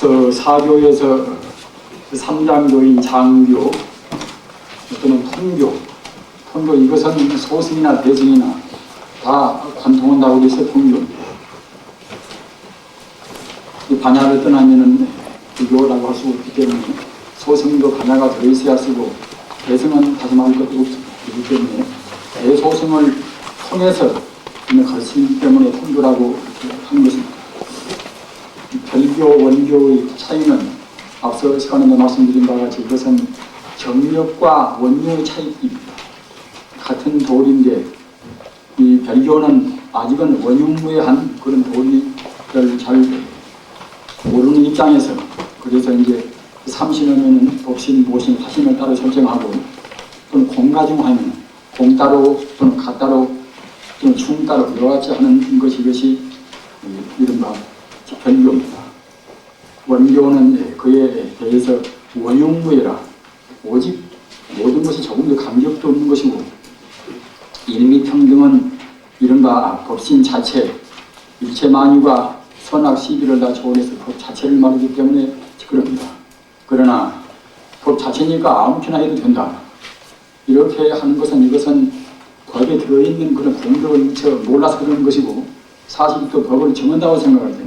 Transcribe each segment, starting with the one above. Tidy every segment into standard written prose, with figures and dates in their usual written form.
앞서 사교에서 3장교인 장교 또는 통교 이것은 소승이나 대승이나 다 관통한다고 해서 통교입니다. 이 반야를 떠나면은 불교라고 할 수 없기 때문에 소승도 반야가 들어있어야 쓰고 대승은 다시 말할 것도 없습니다. 그렇기 때문에 대소승을 통해서 가르치기 때문에 통교라고 하는 것입니다. 별교, 원교의 차이는 앞서 시간에 말씀드린 바와 같이 이것은 정력과 원료의 차이입니다. 같은 도리인데 이 별교는 아직은 원흉무해한 그런 도리를 잘 모르는 입장에서 그래서 이제 삼신하면은 법신, 모신, 화신을 따로 설정하고 또는 공가중하면 공 따로 또는 가 따로 또는 충 따로 여러 가지 하는 이것이 이른바 별교입니다. 원교는 그에 대해서 원흉무해라 오직 모든 것이 조금 더 간격도 없는 것이고 일미평등은 이른바 법신 자체 일체 만유가 선악 시비를 다 초월해서 법 자체를 말하기 때문에 그럽니다. 그러나 법 자체니까 아무렇게나 해도 된다. 이렇게 하는 것은 이것은 법에 들어있는 그런 공덕을 미처 몰라서 그러는 것이고 사실 또 법을 정한다고 생각할 때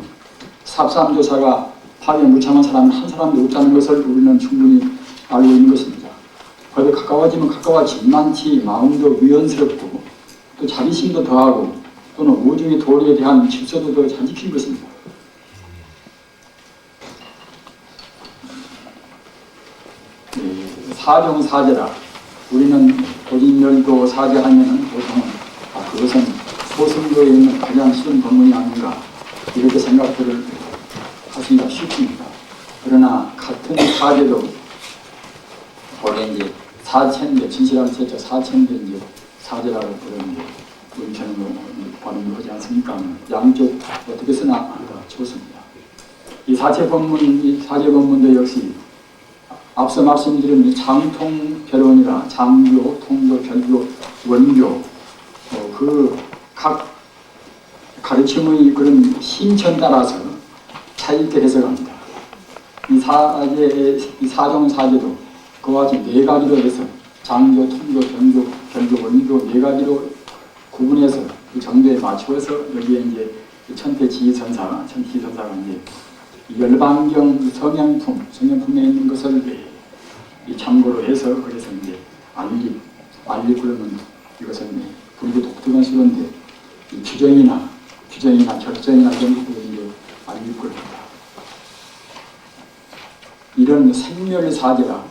삽삼조사가 파괴 무참한 사람은 한 사람도 없다는 것을 우리는 충분히 알고 있는 것입니다. 법에 가까워지면 가까워진만치 마음도 유연스럽고 또 자비심도 더하고 또는 우주의 도리에 대한 질서도 더 잘 지킨 것입니다. 사정사제라 우리는 고진열도 사제하면 보통 그것은 소승교에 있는 가장 쉬운 법문이 아닌가 이렇게 생각들을 하시기가 쉽습니다. 그러나 같은 사제도 원래 이제 사천대 진실한 제자 사천대 이제 사제라고 그러는데 우리처럼 발음을 하지 않습니까? 양쪽 어떻게 쓰나 좋습니다. 이 사제 법문도 역시 앞서 말씀드린 장통별원이라 장교, 통교, 별교, 원교 그 각 가르침의 그런 신천 따라서 차이 있게 해석합니다. 이 사정사제도 그와 같이 네 가지로 해서 장교, 통교, 변교, 별교, 원교 네 가지로 구분해서 그 정도에 맞추어서 여기에 이제 천태지선사가 이제 열반경 성형품에 있는 것을 참고로 해서 그래서 이제 알리 그러면 이것은 불교 독특한 수로인데 규정이나 결정이나 이런 것들을 이제 알리 그럽니다. 이런 생멸사제라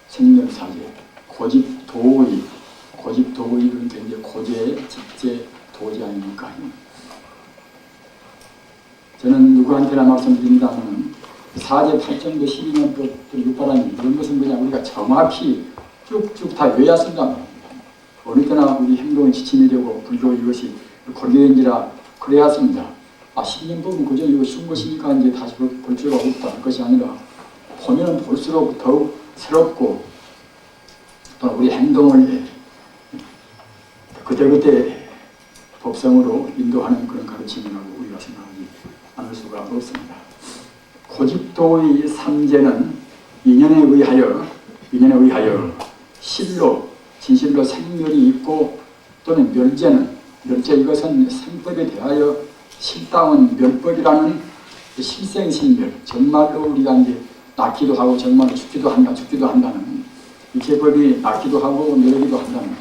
생멸사제 고집도의 그런데 이제 고제, 직제, 도제 아닙니까? 저는 누구한테나 말씀드린다면 사제 8정도 12년법 육바라니 이런 것은 그냥 우리가 정확히 쭉쭉 다 외야 쓴단 말입니다. 어느 때나 우리 행동이 지침이 되고 불교 이것이 고교인지라 그래야 씁니다. 12년법은 그저 이거 쉬운 것이니까 이제 다시 볼 필요가 없다. 그것이 아니라 보면 볼수록 더욱 새롭고 또 우리 행동을 그때그때 법성으로 인도하는 그런 가르침이라고 우리가 생각하지 않을 수가 없습니다. 고집도의 삼재는 인연에 의하여 실로 진실로 생멸이 있고 또는 멸제 이것은 생법에 대하여 실다운 멸법이라는 실생실멸 정말로 우리가 이제 낳기도 하고 정말로 죽기도 한다는 이 계법이 낳기도 하고 멸기도 한다는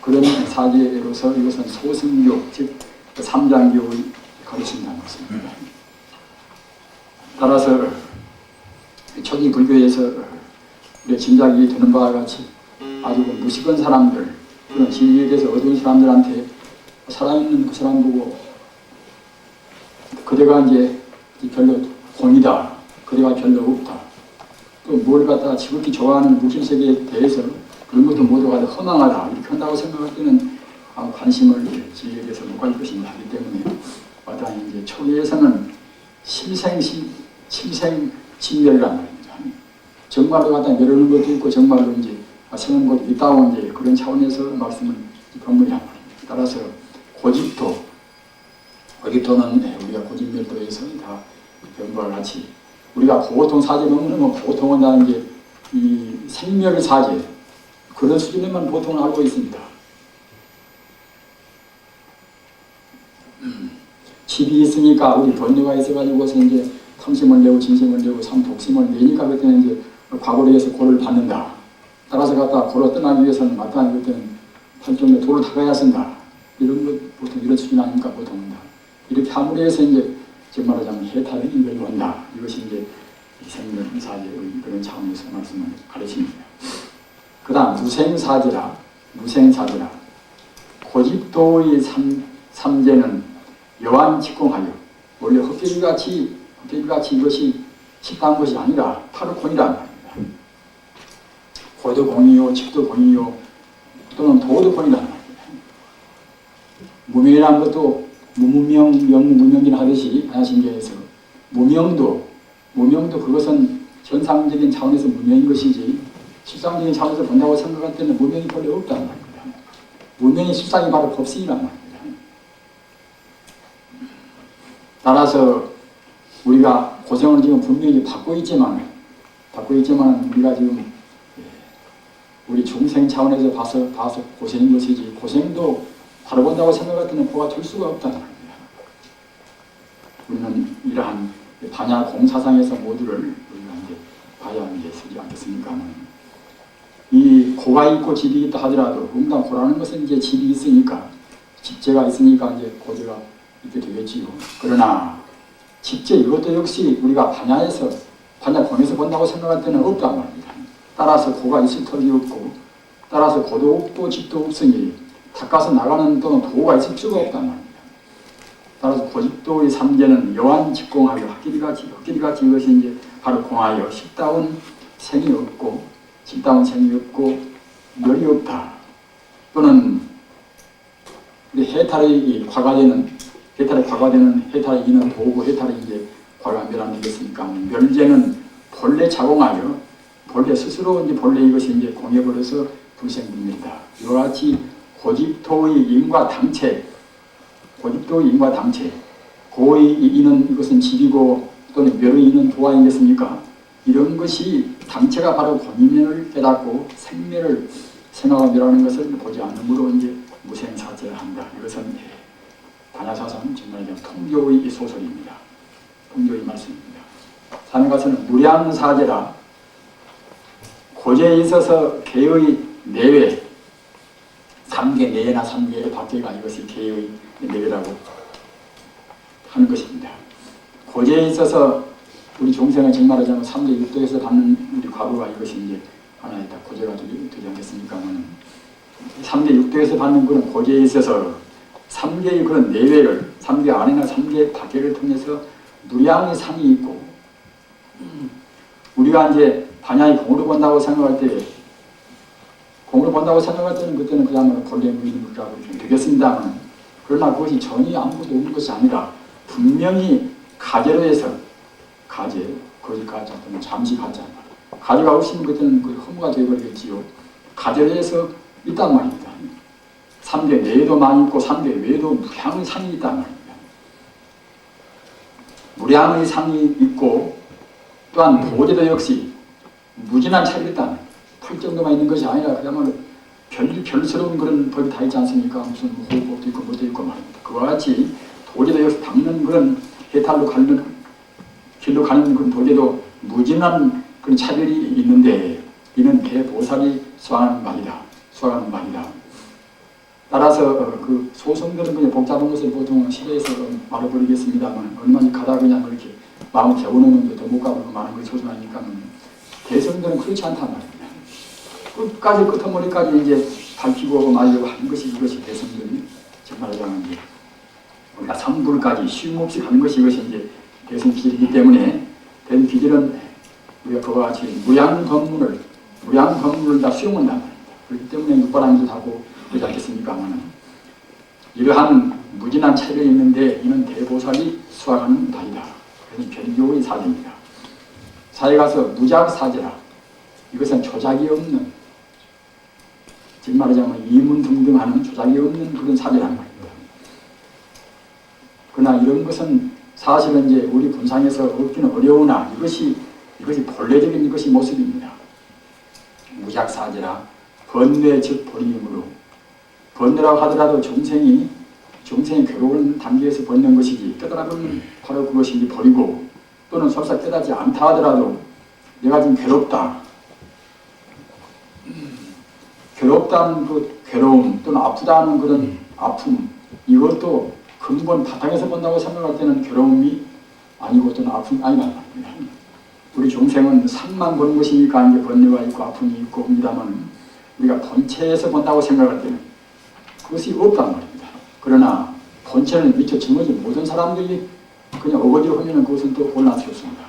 그런 사제로서 이것은 소승교 즉 삼장교의 가르친다는 것입니다. 따라서 초기 불교에서 우리 짐작이 되는 바와 같이 아주 무식한 사람들 그런 진리에 대해서 어두운 사람들한테 살아있는 그 사람 보고 그대가 이제 별로 공이다 그대가 별로 없다 또 뭘 갖다가 지극히 좋아하는 묵신세계에 대해서 그런 것도 모두가 허망하다 이렇게 한다고 생각할 때는 관심을 진리에 대해서 못 가질 것입니다. 하기 때문에 마땅히 이제 초기에서는 실생진멸이란 말입니다. 정말로 갖다 멸하는 것도 있고 정말로 이제 세우는 것도 있다고 이제 그런 차원에서 말씀을 법문이란 말입니다. 따라서 고집도는 우리가 고집멸도에서 다 배운 바와 같이 우리가 보통 사죄 명문은 보통 한다는 게 이 생멸 사죄 그런 수준에만 보통은 알고 있습니다. 집이 있으니까 우리 번뇌가 있어가지고서 이제 탐심을 내고 진심을 내고 독심을 내니까 그때는 이제 과거로 해서 고를 받는다. 따라서 갖다 고로 떠나기 위해서는 마땅히 그때는 팔정에 도를 닦아야 쓴다. 이런 것 보통 이런 수준 아닙니까 보통은 다. 이렇게 함으로 해서 이제 정말 말하자면 해탈의 인별로 온다. 이것이 이제 생명사제의 그런 차원에서 말씀을 가르칩니다. 그 다음 무생사제라. 무생사제라. 고집도의 삼재는 여완직공하여 원래 헛개비같이 이것이 식당한 것이 아니라 파르콘이란 말입니다. 고도공이요 직도공이요 또는 도도공이란 말입니다. 무명이라는 것도 무무명 명무무명이라 하듯이 반야신경에서 무명도 그것은 현상적인 차원에서 무명인 것이지 실상적인 차원에서 본다고 생각할 때는 무명이 별로 없다는 말입니다. 무명의 실상이 바로 법신이란 말입니다. 따라서 우리가 고생을 지금 분명히 받고 있지만 우리가 지금 우리 중생 차원에서 봐서 고생인 것이지 고생도 바로 본다고 생각할 때는 보가 될 수가 없다는 말입니다. 우리는 이러한 반야 공사상에서 모두를 우리가 이제 봐야 이제 쓰지 않겠습니까? 이 고가 있고 집이 있다 하더라도 응당 고라는 것은 이제 집이 있으니까 집재가 있으니까 이제 고재가 있게 되겠지요. 그러나 집재 이것도 역시 우리가 반야공에서 본다고 생각할 때는 없단 말입니다. 따라서 고가 있을 턱이 없고 따라서 고도 없고 집도 없으니 닦아서 나가는 또는 도가 있을 수가 없단 말입니다. 따라서 고집도의 삼재는 여완직공하여 헛기리같이 이것이 이제 바로 공하여 식다운 생이 없고 멸이 없다. 또는 해탈의 과가되는 해탈의 이는 도고 해탈의 이제 과가 멸안 되겠습니까? 멸제는 본래 자공하여 본래 스스로 이제 본래 이것이 이제 공해버려서 불생분멸이다. 이와 같이 고집도의 인과 당체 고의 이는 이것은 집이고 또는 멸의 이는 도 아니겠습니까? 이런 것이 당체가 바로 권위면을 깨닫고 생멸을 생각하고 멸하는 것을 보지 않으므로 이제 무생사죄를 한다. 이것은 반야사상 정말 통교의 소설입니다. 통교의 말씀입니다. 산에 가서는 무량사죄라. 고제에 있어서 개의 내외 3개 내외나 3개 밖에가 이것이 개의 내외라고 하는 것입니다. 고제에 있어서 우리 종생을 정말 하자면 3대 6도에서 받는 우리 과거가 이것이 이제 하나의 다 고제가 되지 않겠습니까? 3대 6도에서 받는 그런 고제에 있어서 3개의 그런 내외를 3개 안이나 3개 밖에를 통해서 무량의 상이 있고 우리가 이제 반야의 공으로 본다고 생각할 때는 그때는 그야말로 본래 무의는 것이라고 되겠습니다만 그러나 그것이 전혀 아무것도 없는 것이 아니라 분명히 가제로 해서 거짓 가짜 또는 잠시 가짜 가제가 없으면 그때는 그 허무가 되어버리겠지요. 가제로 해서 있단 말입니다. 3개 내에도 많이 있고 3개 외에도 무량의 상이 있단 말입니다. 무량의 상이 있고 또한 도제도 역시 무진한 차이가 있다. 풀 정도만 있는 것이 아니라 그야말로 별스러운 그런 법이 다 있지 않습니까? 무슨 호흡법도 있고 뭐도 있고 말입니다. 그와 같이 도제도 역시 닦는 그런 해탈로 가는 길로 가는 그런 도제도 무진한 그런 차별이 있는데 이는 대보살이 수행하는 말이다. 따라서 그 소성들은 그냥 복잡한 것을 보통 시대에서 말해버리겠습니다만 얼마나 가다 그냥 그렇게 마음을 재워놓으면 더 못 가보고 많은 것이 소중하니까 대성들은 그렇지 않단 말입니다. 끝까지 끝머리까지 이제 밝히고 말려고 하는 것이 이것이 대성들이 정말 하자면 이제 우리가 삼불까지 쉼없이 가는 것이 이것이 이제 대성 기질이기 때문에 대성 기질은 우리가 그와 같이 무양법문을 다 수용한단 말입니다. 그렇기 때문에 육바람도 하고 그러지 않겠습니까? 이러한 무진한 차이가 있는데 이는 대보살이 수행하는 바이다. 그래서 별교의 사제입니다. 사에 가서 무작사제라. 이것은 조작이 없는 즉 말하자면 이문등등하는 조작이 없는 그런 사제란 말입니다. 그러나 이런 것은 사실은 이제 우리 분상에서 없기는 어려우나 이것이 본래적인 것이 모습입니다. 무작사제라 번뇌 즉 버림으로, 번뇌라고 하더라도 중생이 괴로운 단계에서 번뇌인 것이지, 깨달으면 바로 그것이 버리고, 또는 설사 깨닫지 않다 하더라도 내가 지금 괴롭다, 괴롭다는 그 괴로움, 또는 아프다는 그런 아픔, 이것도 근본 바탕에서 본다고 생각할 때는 괴로움이 아니고 또는 아픔이 아니란 말입니다. 우리 중생은 산만 보는 것이니까 이제 번뇌가 있고 아픔이 있고 합니다만, 우리가 본체에서 본다고 생각할 때는 그것이 없단 말입니다. 그러나 본체를 미처 짊어진 모든 사람들이 그냥 어거지로 하면 그것은 또 곤란스럽습니다.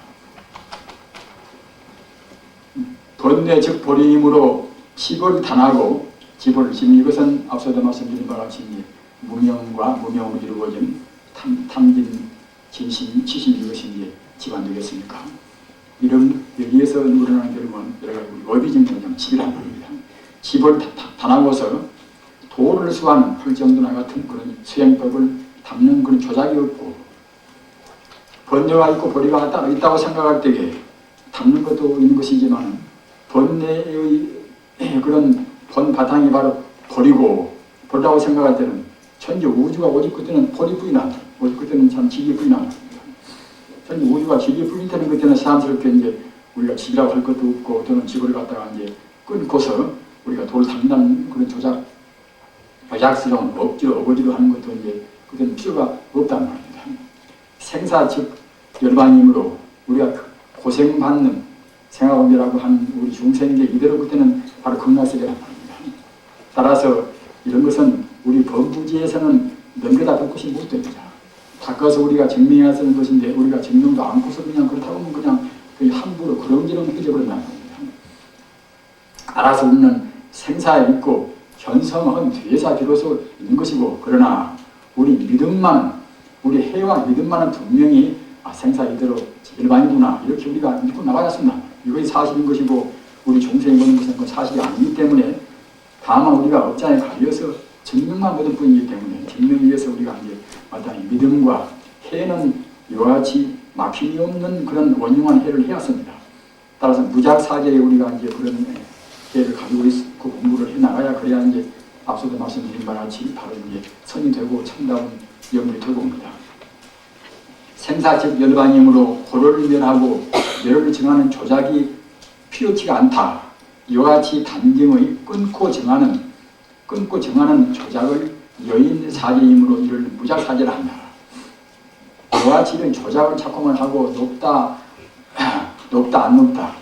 번뇌 즉 버림으로 집을 단하고, 집을 이것은 앞서도 말씀드린 바와 같이 무명과 무명으로 이루어진 탐진 진심 치심, 이것이 이제 집안 되겠습니까? 이런 여기에서 우러나는 결국은 여러 가지 어비징 그냥 집이란 말입니다. 집을 단하고서 도를 수하는 풀정도나 같은 그런 수행법을 담는 그런 조작이 없고, 번뇌가 있고 버리가 있다고 생각할 때에 담는 것도 있는 것이지만, 번뇌의 그런 본 바탕이 바로 버리라고 생각할 때는 전체 우주가 오직 그때는 버리뿐이나, 오직 그때는 참 지기뿐이나, 전체 우주가 지기뿐이되는 그때는 사람스럽게 이제 우리가 집이라고 할 것도 없고, 또는 집을 갖다가 이제 끊고서 우리가 돌을 닦는 그런 조작스러운 어거지로 하는 것도 이제 그때는 필요가 없단 말입니다. 생사 즉 열반임으로 우리가 고생받는 생화원이라고 하는 우리 중생인데, 이대로 그때는 바로 극락세계란 말입니다. 따라서 이런 것은 우리 범부지에서는 넘겨다 볼 것이 못 됩니다. 닦아서 우리가 증명해야 쓰는 것인데, 우리가 증명도 않고서 그냥 그렇다고 하면 그냥 함부로 그런지름 휘져버린다는 겁니다. 알아서 우리는 생사에 있고 현성은 뒤에서 비로소 있는 것이고, 그러나 우리 믿음만은, 우리 해와 믿음만은 분명히 생사 이대로 일반이구나, 이렇게 우리가 믿고 나가야 합니다. 이것이 사실인 것이고, 우리 중생이 보는 것은 그 사실이 아니기 때문에, 다만 우리가 업장에 가려서 증명만 보는 뿐이기 때문에, 증명 위해서 우리가 이제 마땅히 믿음과 해는 이와 같이 막힘이 없는 그런 원흉한 해를 해야 합니다. 따라서 무작사제에 우리가 이제 그런 해를 가지고 있고 공부를 해 나가야, 그래야 이제 앞서도 말씀드린 바와 같이 바로 이제 선이 되고 참다운 영이 되고 옵니다. 생사 즉 열반임으로 고를 면하고 열을 정하는 조작이 필요치가 않다. 이와 같이 단정의 끊고 정하는 조작을 여인사제임으로 이를 무작사제라 한다. 이와 같이 이런 조작을 자꾸만 하고 높다 안 높다,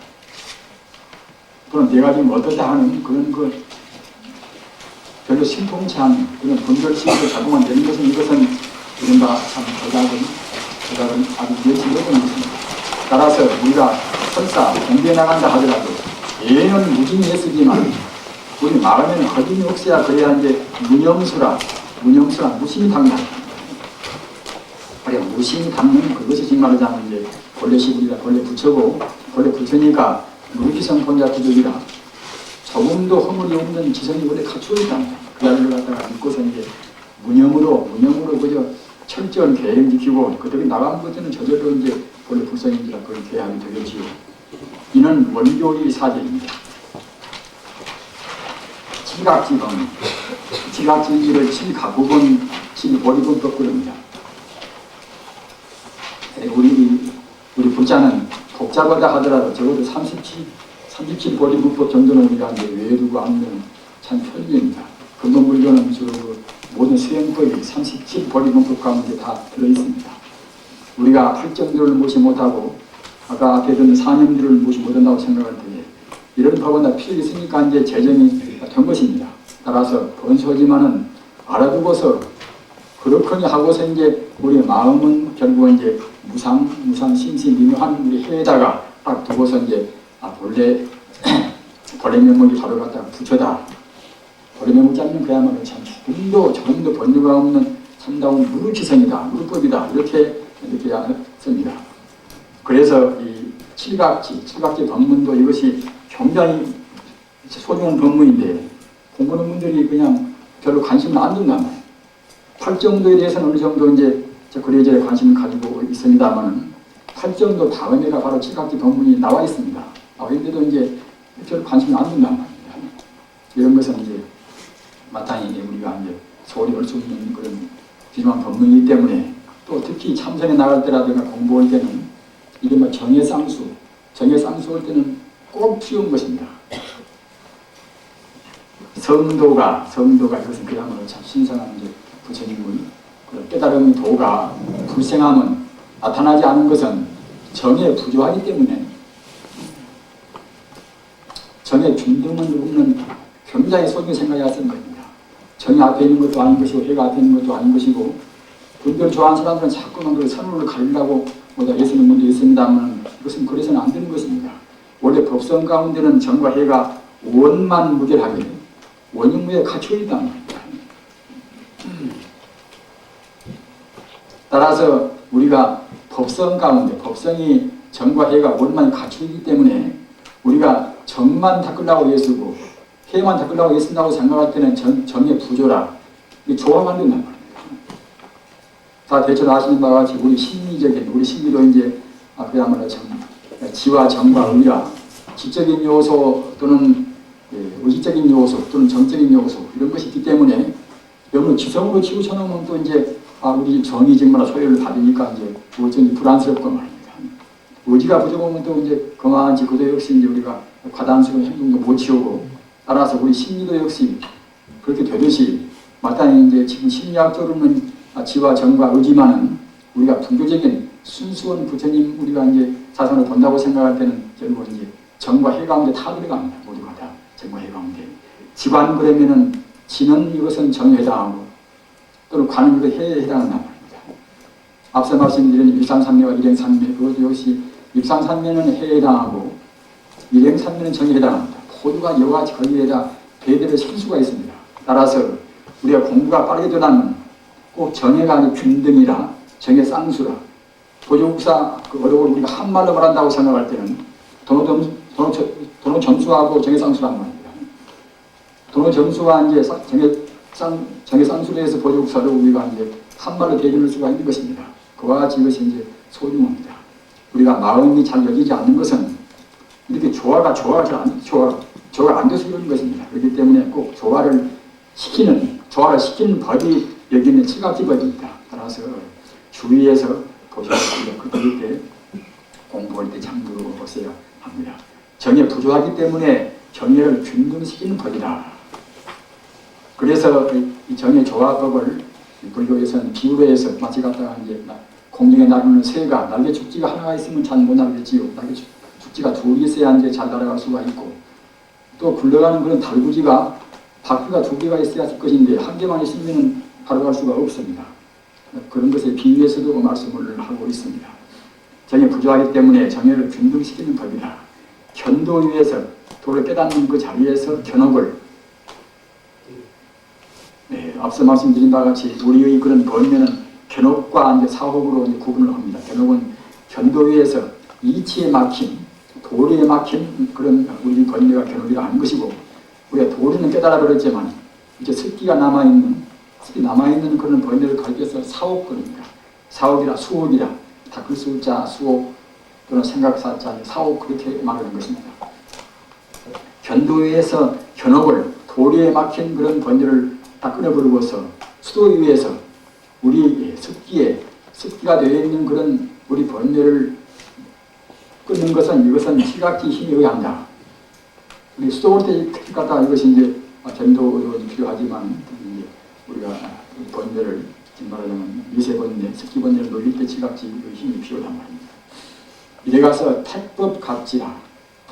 또는 내가 지금 어떻다 하는 그런 별로 심통치 않은 그런 분별심으로 자꾸만 내는 것은, 이것은 이른바 참 조작은 아주 열심히 해보는 것입니다. 따라서 우리가 설사 공부해 나간다 하더라도 예는 무진히 했으지만 우리 마음에는 거짓이 없어야, 그래야 이제 무념수라 무심히 담는다. 그래 무심히 담는 그것이 정말로 자면 이제 본래 시불이라, 본래 부처고, 본래 부처니까 무기성 본자 구족이라 조금도 허물이 없는 지성이 원래 갖추어 있답니다. 그 자리를 갖다가 믿고서 이제 무념으로 그저 철저한 계획 지키고, 그들이 나간 것들은 저절로 이제 본래 불성인지라 그런 계획이 되겠지요. 이는 원교의 사제입니다. 칠각지범, 칠각지를 칠가구본, 칠보리본법 그럽니다. 우리 불자는 복잡하다 하더라도 적어도 37보리본법 정도는 우리가 이제 외워두고 앉는 참 편리입니다. 근본불교는 모든 수행법이 37보리본법 가운데 다 들어있습니다. 우리가 팔정들을 무시 못하고 아까 앞에 든 사념들을 무시 못한다고 생각할 때에 이런 법은 다 필요 있으니까 이제 제정이 된 것입니다. 따라서 번소지만은 알아두고서 그렇거니 하고서 이제 우리 마음은 결국 이제 무상 심시 미묘한 우리 해에다가 딱 두고서 이제 본래 명목이 바로 갖다가 부처다. 본래 명목 잡는 그야말로 참 조금도 번뇌가 없는 참다운 무르지성이다, 무르법이다, 이렇게 느껴야 씁니다. 그래서 이 칠각지 법문도 이것이 굉장히 소중한 법문인데 공부하는 분들이 그냥 별로 관심을 안 둔단 말이에요. 팔정도에 대해서는 어느 정도 이제 그래저래 관심을 가지고 있습니다만은 탈정도 다음에가 바로 칠각지 법문이 나와 있습니다. 나와 있는데도 이제 별 관심이 안 든단 말입니다. 이런 것은 이제 마땅히 우리가 이제 소홀히 올 수 없는 그런 귀중한 법문이기 때문에 또 특히 참선에 나갈 때라든가 공부할 때는 이른바 정예쌍수 할 때는 꼭 필요한 것입니다. 성도가 이것은 그야말로 참 신성한 이제 부처님의 깨달음의 도가 불생함은 나타나지 않은 것은 정에 부조하기 때문에 정에 균등은 없는 굉장히 소중히 생각해야 하는 겁니다. 정이 앞에 있는 것도 아닌 것이고 해가 앞에 있는 것도 아닌 것이고 분별 좋아하는 사람들은 자꾸만 그 선물을 가리려고 애쓰는 분도 있습니다만 이것은 그래서는 안 되는 것입니다. 원래 법성 가운데는 정과 해가 원만 무결하게 원흉무에 갇혀 있다는 겁니다. 따라서 우리가 법성 가운데 법성이 정과 해가 원만히 갇혀 있기 때문에 우리가 정만 닦으려고 애쓰고 해만 닦으려고 애쓴다고 생각할 때는 정의 부조라 조화가 안 된단 말입니다. 다 대체로 아시는 바와 같이 우리 심리도 이제 그야말로 지와 정과 의라 지적인 요소 또는 의식적인 요소 또는 정적인 요소 이런 것이 있기 때문에 여러분 지성으로 치우쳐놓으면 또 이제 우리 정이 정말 소요를 받으니까 이제 어쩐지 불안스럽고 말입니다. 의지가 부족하면 또 이제 그만한지 그도 역시 이제 우리가 과단스러운 행동도 못 치우고 따라서 우리 심리도 역시 그렇게 되듯이 마땅히 이제 지금 심리학적으로는 지와 정과 의지만은 우리가 불교적인 순수한 부처님 우리가 이제 사상을 본다고 생각할 때는 결국은 이제 정과 해 가운데 다 들어갑니다. 모두가 다 정과 해 가운데. 지관 그러면은 지는 이것은 정에 해당하고 또는 관은 그 해에 해당한단 말입니다. 앞서 말씀드린 일상산매와 일행산매 그것도 역시 일상산매는 해에 해당하고 일행산매는 정에 해당합니다. 모두가 여러 가지 거기에다 배대를 셀 수가 있습니다. 따라서 우리가 공부가 빠르게 되려면 꼭 정예가 아닌 균등이라 정예 쌍수라 도조국사 그 어려운 우리가 한말로 말한다고 생각할 때는 도노 점수하고 정예 쌍수란 말입니다. 도노 점수와 이제 정예 쌍수에 대해서 보조국사를 우리가 이제 한말로 대변할 수가 있는 것입니다. 그와 같이 이것이 이제 소중합니다. 우리가 마음이 잘 열리지 않는 것은 이렇게 조화가 안 돼서 이런 것입니다. 그렇기 때문에 꼭 조화를 시키는 법이 여기는 칠각지법입니다. 따라서 주위에서 보시면 그럴 때 공부할 때 참고하셔야 합니다. 정에 부조하기 때문에 정예를 균등시키는 법이다. 그래서 이 정예 조화법을 불교에서는 비유로 해서 마치 갖다가 이제 공중에 나르는 새가 날개 축지가 하나가 있으면 잘 못 날겠지요. 날개 축지가 둘이 있어야 이제 잘 날아갈 수가 있고 또 굴러가는 그런 달구지가 바퀴가 두 개가 있어야 할 것인데 한 개만 있으면 바로 갈 수가 없습니다. 그런 것에 비유해서도 말씀을 하고 있습니다. 정에 부조하기 때문에 정예를 균등시키는 법이다. 견도 위에서 도를 깨닫는 그 자리에서 견옥을 앞서 말씀드린 바와 같이 우리의 그런 번뇌는 견옥과 이제 사옥으로 이제 구분을 합니다. 견옥은 견도 위에서 이치에 막힌 도리에 막힌 그런 우리 번뇌가 견옥이라 하는 것이고 우리가 도리는 깨달아 버렸지만 이제 습기가 남아있는 그런 번뇌를 가리켜서 사옥거립니다. 사옥이라 수옥이라 닦을 수자 수옥 또는 생각사자 사옥 그렇게 말하는 것입니다. 견도에서 견옥을 도리에 막힌 그런 번뇌를 다 끊어버리고서 수도 위에서 우리 습기가 되어 있는 그런 우리 번뇌를 끊는 것은 이것은 칠각지 힘에 의한다. 우리 수도 올 때 특히 갖다가 이것이 이제 전도도 필요하지만 우리가 번뇌를 말하자면 미세번뇌, 습기번뇌를 녹일 때 칠각지의 힘이 필요하단 말입니다. 이래 가서 택법 각지라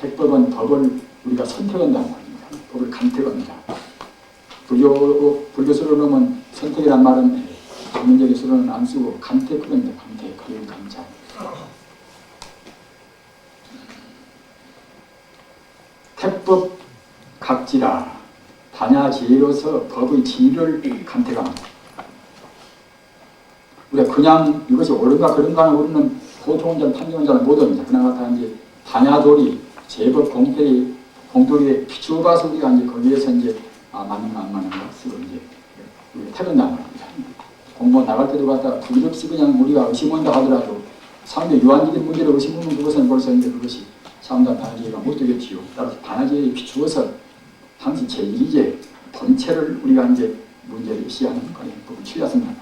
택법은 법을 우리가 선택한다는 말입니다. 법을 간택합니다. 불교수로는 선택이란 말은 전문적인 수로는 안 쓰고 간택합니다. 간택, 그런 간자. 택법 각지라 반야지혜로서 법의 진리를 간택합니다. 우리가 그냥 이것이 옳은가 그런가 하는 우리는 보통자는 판정자는 못합니다. 그나마 이제 반야도리 제법 공돌이에 비추어봐서 우리가 이제 거기에서 이제 맞는가 안 맞는가 스스로 이제 우리가 택한단 말입니다. 공무원 나갈 때도 갖다가 부질없이 그냥 우리가 의심한다 하더라도 상대 유한적인 문제를 의심하면 그것은 벌써 이제 그것이 사람들 반하기가 못 되겠지요. 따라서 반하기에 비추어서 당시 제1제 본체를 우리가 이제 문제를 시하는 그런 법을 취하였습니다.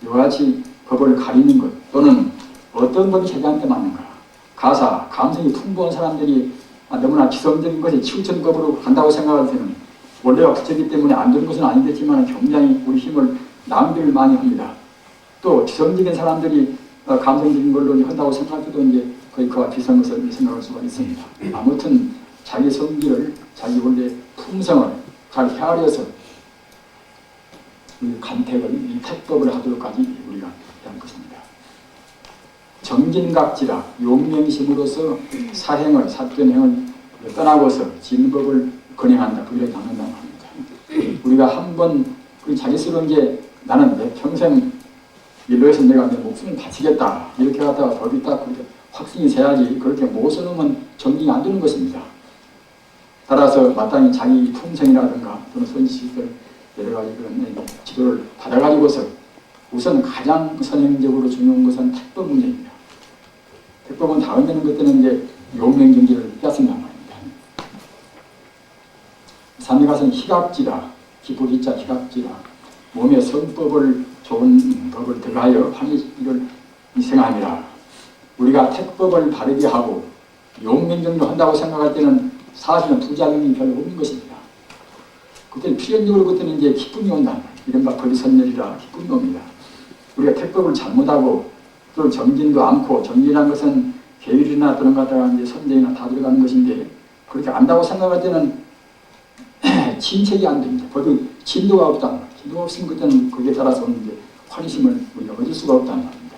이와 같이 법을 가리는 것 또는 어떤 법이 자기한테 맞는가 가사, 감성이 풍부한 사람들이 너무나 지성적인 것에 치우친 법으로 간다고 생각할 때는 원래가 부처이기 때문에 안 되는 것은 아니겠지만 굉장히 우리 힘을 낭비를 많이 합니다. 또 지성적인 사람들이 감성적인 걸로 한다고 생각할 때도 이제 거의 그와 비슷한 것을 생각할 수가 있습니다. 아무튼 자기 성질을, 자기 원래 품성을 잘 헤아려서 간택을, 이 택법을 하도록까지 우리가 한 것입니다. 정진각지라 용맹심으로서 사행을, 사견행을 떠나고서 진법을 건행한다. 그렇게 당한다고 합니다. 우리가 한번 자기스러운 게 나는 내 평생 일로 해서 내가 내 목숨을 바치겠다. 이렇게 갖다가 법이 딱 그렇게 확신이 세야지 그렇게 못 써놓으면 정진이 안 되는 것입니다. 따라서 마땅히 자기 품성이라든가 또는 선지식들 여러 가지 그런 지도를 받아가지고서 우선 가장 선행적으로 중요한 것은 택법 문제입니다. 택법은 다음 되는 것들은 이제 용맹정지를 뺐습니다 말입니다. 삼위가서는 희각지라, 기포기자 희각지라, 몸에 성법을 좋은 법을 들어가여 하니를 생각합니다. 우리가 택법을 바르게 하고 용맹정지를 한다고 생각할 때는 사실은 부작용이 별로 없는 것입니다. 그때는 필연적으로 그때는 이제 기쁨이 온다. 이른바 벌선열이라 기쁨이 옵니다. 우리가 택법을 잘못하고 또 정진도 않고 정진이라는 것은 계율이나 그런 것다가 이제 선정이나 다 들어가는 것인데 그렇게 안다고 생각할 때는 진책이 안 됩니다. 법이 진도가 없다. 진도가 없으면 그때는 거기에 따라서 이제 환심을 우리가 얻을 수가 없다는 말입니다.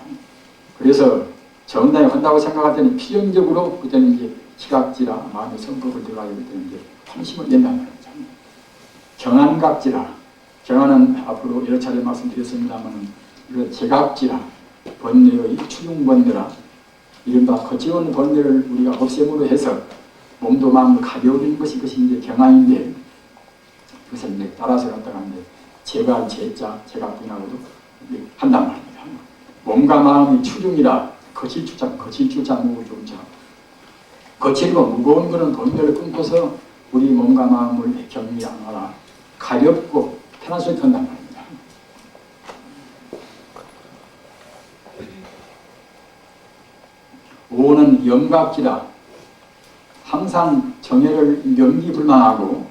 그래서 정당히 한다고 생각할 때는 필연적으로 그때는 이제 시각지라 마음의 성법을 들어가야 그때는 이제 환심을 낸다는 말입니다. 경안각지라, 경안은 앞으로 여러 차례 말씀드렸습니다만 제각지라, 번뇌의 추중번뇌라, 이른바 거치온 번뇌를 우리가 없앰으로 해서 몸도 마음도 가벼워지는 것이 이제 경안인데 그것을 이제 따라서 갖다가 이제 제가 제자, 제각분하고도 한단 말입니다. 몸과 마음이 추중이라, 거칠추자, 거칠추자, 무중자. 거칠고 무거운 것은 번뇌를 끊고서 우리 몸과 마음을 격리하라. 가볍고 편한 소리 한단 말입니다. 오는 염각지라, 항상 정해를 명기불망하고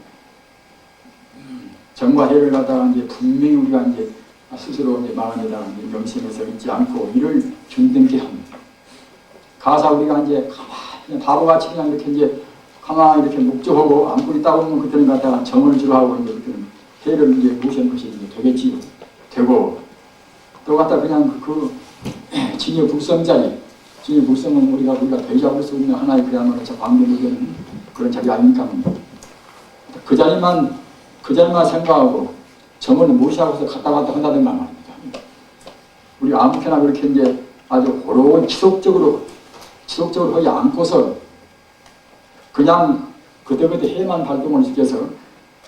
정과 해를 갖다가 이제 분명히 우리가 이제 스스로 이제 마음에다가 명심해서 있지 않고 이를 중등케 합니다. 가사 우리가 이제 가만히 바보같이 그냥 이렇게 이제 가만히 이렇게 묵조하고 안고 있다 보면 그때는 갖다가 정을 주로하고 이제 그때는 해를 이제 무시한 것이 이제 되겠지요. 되고 또 갖다 그냥 진여 불성자리, 진여 불성은 우리가 대잡을 수 없는 하나의 그야말로 광대무게는 그런 자리 아닙니까? 그 자리만 생각하고 정을 무시하고서 갔다 갔다 한다든가 말입니다. 우리 아무렇게나 그렇게 이제 아주 호로운 지속적으로 거기 안고서 그냥 그때그때 해만 발동을 시켜서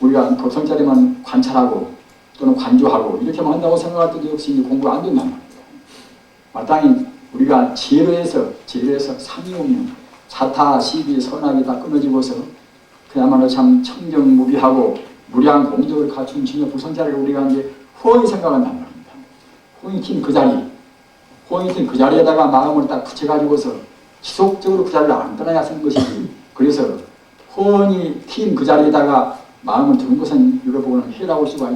우리가 독성자리만 관찰하고 또는 관조하고 이렇게만 한다고 생각할 때도 역시 공부가 안 된단 말입니다. 마땅히 우리가 지혜로에서 상이오면 사타, 시비, 선악이 다 끊어지고서 그야말로 참 청정무비하고 무량 공덕을 갖춘 진여 불성자리를 우리가 이제 호응히 생각한단 말입니다. 호응이 튄 그 자리에다가 마음을 딱 붙여가지고서 지속적으로 그 자리를 안 떠나야 하는 것이지. 그래서 호응이 튄 그 자리에다가 마음을 두는 것은 이걸 보고는 해라고 할 수가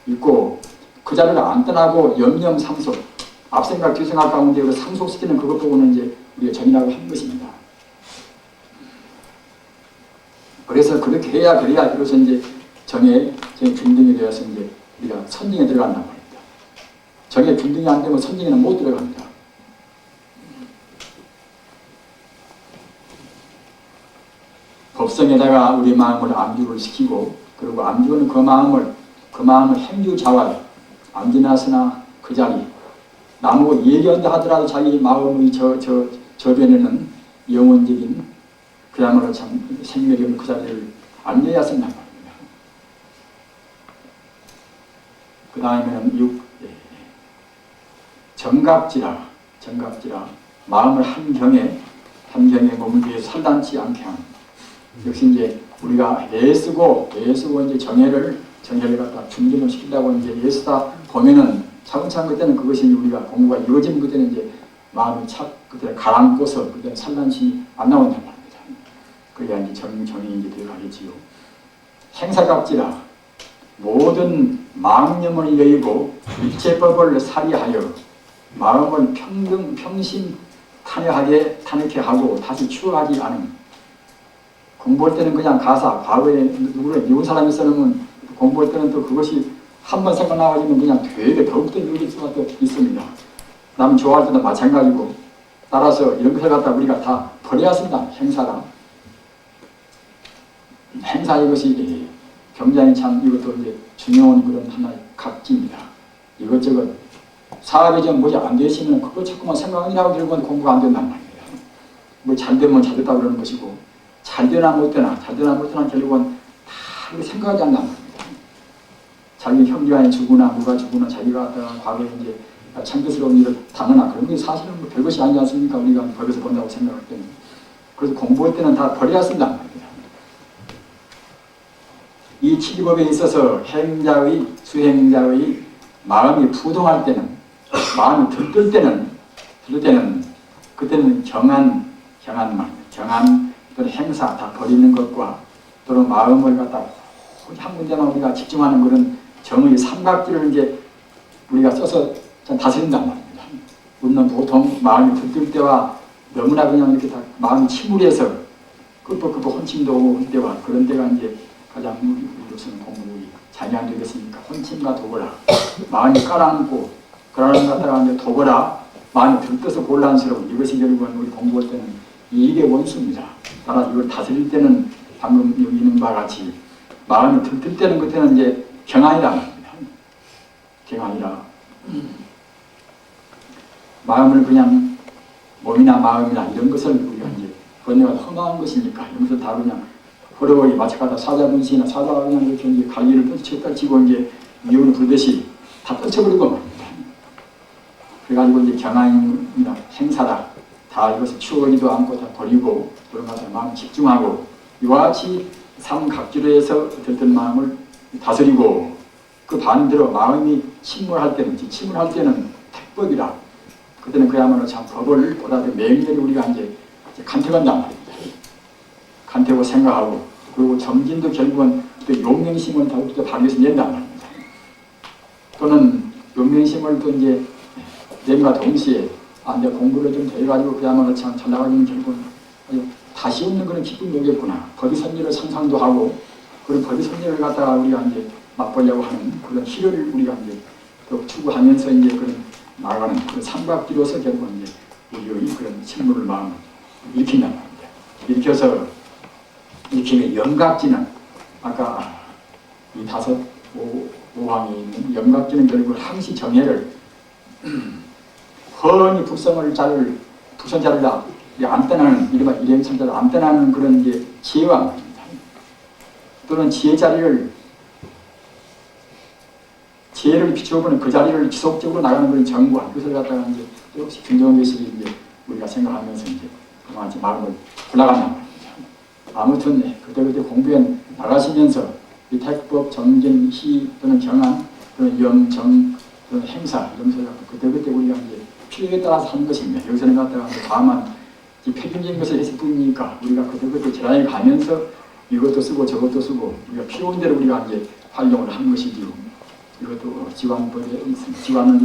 있고 그 자리를 안 떠나고 염염상속 앞생각 뒤생각 가운데 상속시키는 그것 보고는 이제 우리가 정이라고 한 것입니다. 그래서 그렇게 해야 그래야 비로소 이제 정의 균등이 되어서 이제 우리가 선정에 들어간단 말입니다. 정의 균등이 안 되면 선정에는 못 들어갑니다. 법성에다가 우리 마음을 암주를 시키고 그리고 암주는 그 마음을 행주자활 암지나서나 그 자리 나무 예견다 하더라도 자기 마음의 저변에는 영원적인 그야말로 참 생명이 없는 그 자리를 암려해야 쓴단 말입니다. 그 다음에는 정갑지라 마음을 한경에 몸을 위해서 살단치 않게 하는. 역시 이제 우리가 애쓰고 이제 정해를 갖다 중진을 시키려고 이제 애쓰다 보면은 차근차근 그때는 그것이 우리가 공부가 이루어지는 그때는 이제 마음이 그때 가라앉고서 그때 산란심이 안 나온단 말입니다. 그래야 이제 정이 이제 들어가겠지요. 행사갑지라 모든 망념을 여의고 일체법을 살이하여 마음을 평신 탄핵하게 하고 다시 추억하지 않음. 공부할 때는 그냥 가사, 과거에 누구를 미운 사람이 써놓으면 공부할 때는 또 그것이 한번 생각나가지면 그냥 되게 더욱더 늘릴 수가 있습니다. 남 좋아할 때도 마찬가지고. 따라서 이런 것을 갖다 우리가 다 버려야 합니다. 행사 이것이 굉장히 참 이것도 이제 중요한 그런 하나의 각지입니다. 이것저것 사업이 좀 뭐지 안 되시면 그거 자꾸만 생각이라고 결국은 공부가 안 된단 말입니다. 뭐 잘되면 잘됐다 그러는 것이고 잘되나 못되나 결국은 다 생각하지 않는단 말입니다. 자기 형제간에 죽으나 누가 죽으나 자기가 과거에 이제 창조스러운 일을 당하나 그런 게 사실은 뭐 별것이 아니지 않습니까? 우리가 거기서 본다고 생각할 때는. 그래서 공부할 때는 다 버려야 쓴단 말입니다. 이 치기법에 있어서 행자의 수행자의 마음이 부동할 때는 마음이 들뜰 때는 그때는 경한 또는 행사 다 버리는 것과 또는 마음을 갖다 한 군데만 우리가 집중하는 그런 정의 삼각지를 이제 우리가 써서 다스린단 말입니다. 우리는 보통 마음이 들뜰 때와 너무나 그냥 이렇게 다 마음이 침울해서 끄뻑끄뻑 혼침도 오고 할 때와 그런 때가 이제 가장 우리로서는 공부이 잘이 안 되겠습니까? 혼침과 도거라. 마음이 깔아앉고 그러는 것 갖다가 이제 도거라. 마음이 들떠서 곤란스러운 이것이 결국은 우리 공부할 때는 이익의 원수입니다. 따라서 이걸 다스릴 때는 방금 여기 있는 바와 같이 마음이 들뜰 때는 그때는 이제 경안이라 말입니다. 경안이라. 마음을 그냥 몸이나 마음이나 이런 것을 우리가 이제 번뇌가 험한 것이니까 이런 것을 다 그냥 호러하게 마찬가지로 사자분시나 사자가 그냥 이렇게 이제 갈기를 떨치고 이제 미운을 불듯이 다 떨쳐버리고 말입니다. 그래가지고 이제 경안이나 행사라 다 이것을 추억하지도 않고 다 버리고 그런 것에 마음 집중하고 이와 같이 삼각지로 해서 들뜬 마음을 다스리고 그 반대로 마음이 침몰할 때는 택법이라 그때는 그야말로 참 법을 보다 더 맹렬히 우리가 이제 간택한단 말입니다. 간택하고 생각하고 그리고 정진도 결국은 또 용맹심을 더욱더 발휘해서 낸단 말입니다. 또는 용맹심을 또 이제 낸과 동시에 이제 공부를 좀 해가지고 그야말로 참 잘 나가기는 결국은 다시 없는 그런 기쁨이 오겠구나. 법의 선리를 상상도 하고 그런 법의 선리를 갖다가 우리가 이제 맛보려고 하는 그런 희를 우리가 이제 또 추구하면서 이제 그런 나가는 그런 삼각지로서 결국은 이제 우리의 그런 침묵을 마음을 일으킨단 말입니다. 일으켜서 일으키면 영각지는 아까 이 다섯 오항이 있는 영각지는 결국 항시 정해를 훤히 부선자를 안 떠나는 이른바 일행천자를 안 떠나는 그런 이제 지혜와 말입니다. 또는 지혜를 비추어보는 그 자리를 지속적으로 나가는 그런 정과 그것을 갖다가 이제 역시 김정은교실이 이제 우리가 생각하면서 이제 그만 마음을 골라간단 말입니다. 아무튼 그때 공부에 나가시면서 이 택법, 정진, 희 또는 경안 또는 영, 정 또는 행사 이런 것을 갖고 그때 우리가 이제 필요에 따라서 하는 것입니다. 여기서는 갖다가 다만 표준적인 것을 했을 뿐이니까 우리가 그때 재단에 가면서 이것도 쓰고 저것도 쓰고 우리가 필요한 대로 우리가 이제 활용을 하는 것이지요. 이것도 지관법에 있습니다. 지관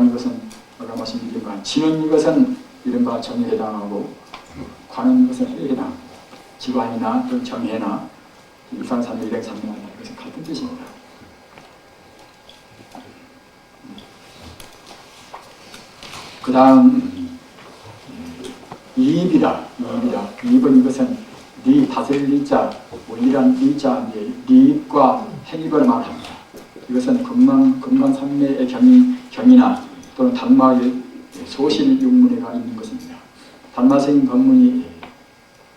이것은 아까 말씀드린 지는 이것은 이른바 정에 해당하고 관은 이것은 해에 해당합니다. 지관이나 또는 정해나 일상산맥, 일행산맥 이것은 같은 뜻입니다. 그 다음 이입이다. 이입은 이것은 리 다스릴 리자, 이란 리자 리입과 행입을 말합니다. 이것은 금강산매의 경이나 또는 단마의 소실 육문에가 있는 것입니다. 단마스님 법문이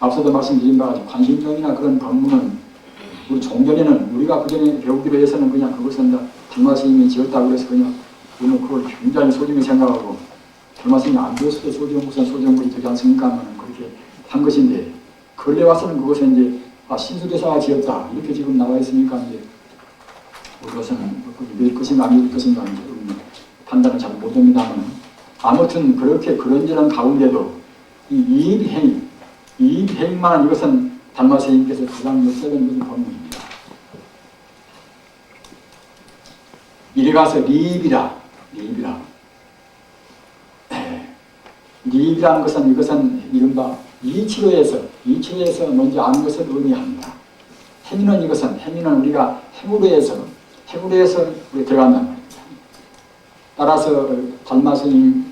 앞서도 말씀드린 바와 같이 관심경이나 그런 법문은 우리 종전에는 우리가 그전에 배우기로 해서는 그냥 그것은 단마스님이 지었다고 해서 그냥 우리는 그걸 굉장히 소중히 생각하고 달마스님이 안 되었어도 소중물이 되지 않습니까? 하면 그렇게 한 것인데 근래 와서는 그것은 이제 신수대사가 지었다 이렇게 지금 나와 있으니까 이제 그것은 믿을 것인가 안 믿을 것인가 이제 판단을 잘 못합니다만 아무튼 그렇게 그런저런 가운데도 이 이입행만 이것은 달마스님께서 가장 역사적인 것을 본문입니다. 이래 가서 리입이라. 리입이라는 것은 이것은 이른바 이치로에서 먼저 아는 것을 의미합니다. 행위는 우리가 행으로에서 우리 들어간단 말입니다. 따라서 달마스님이나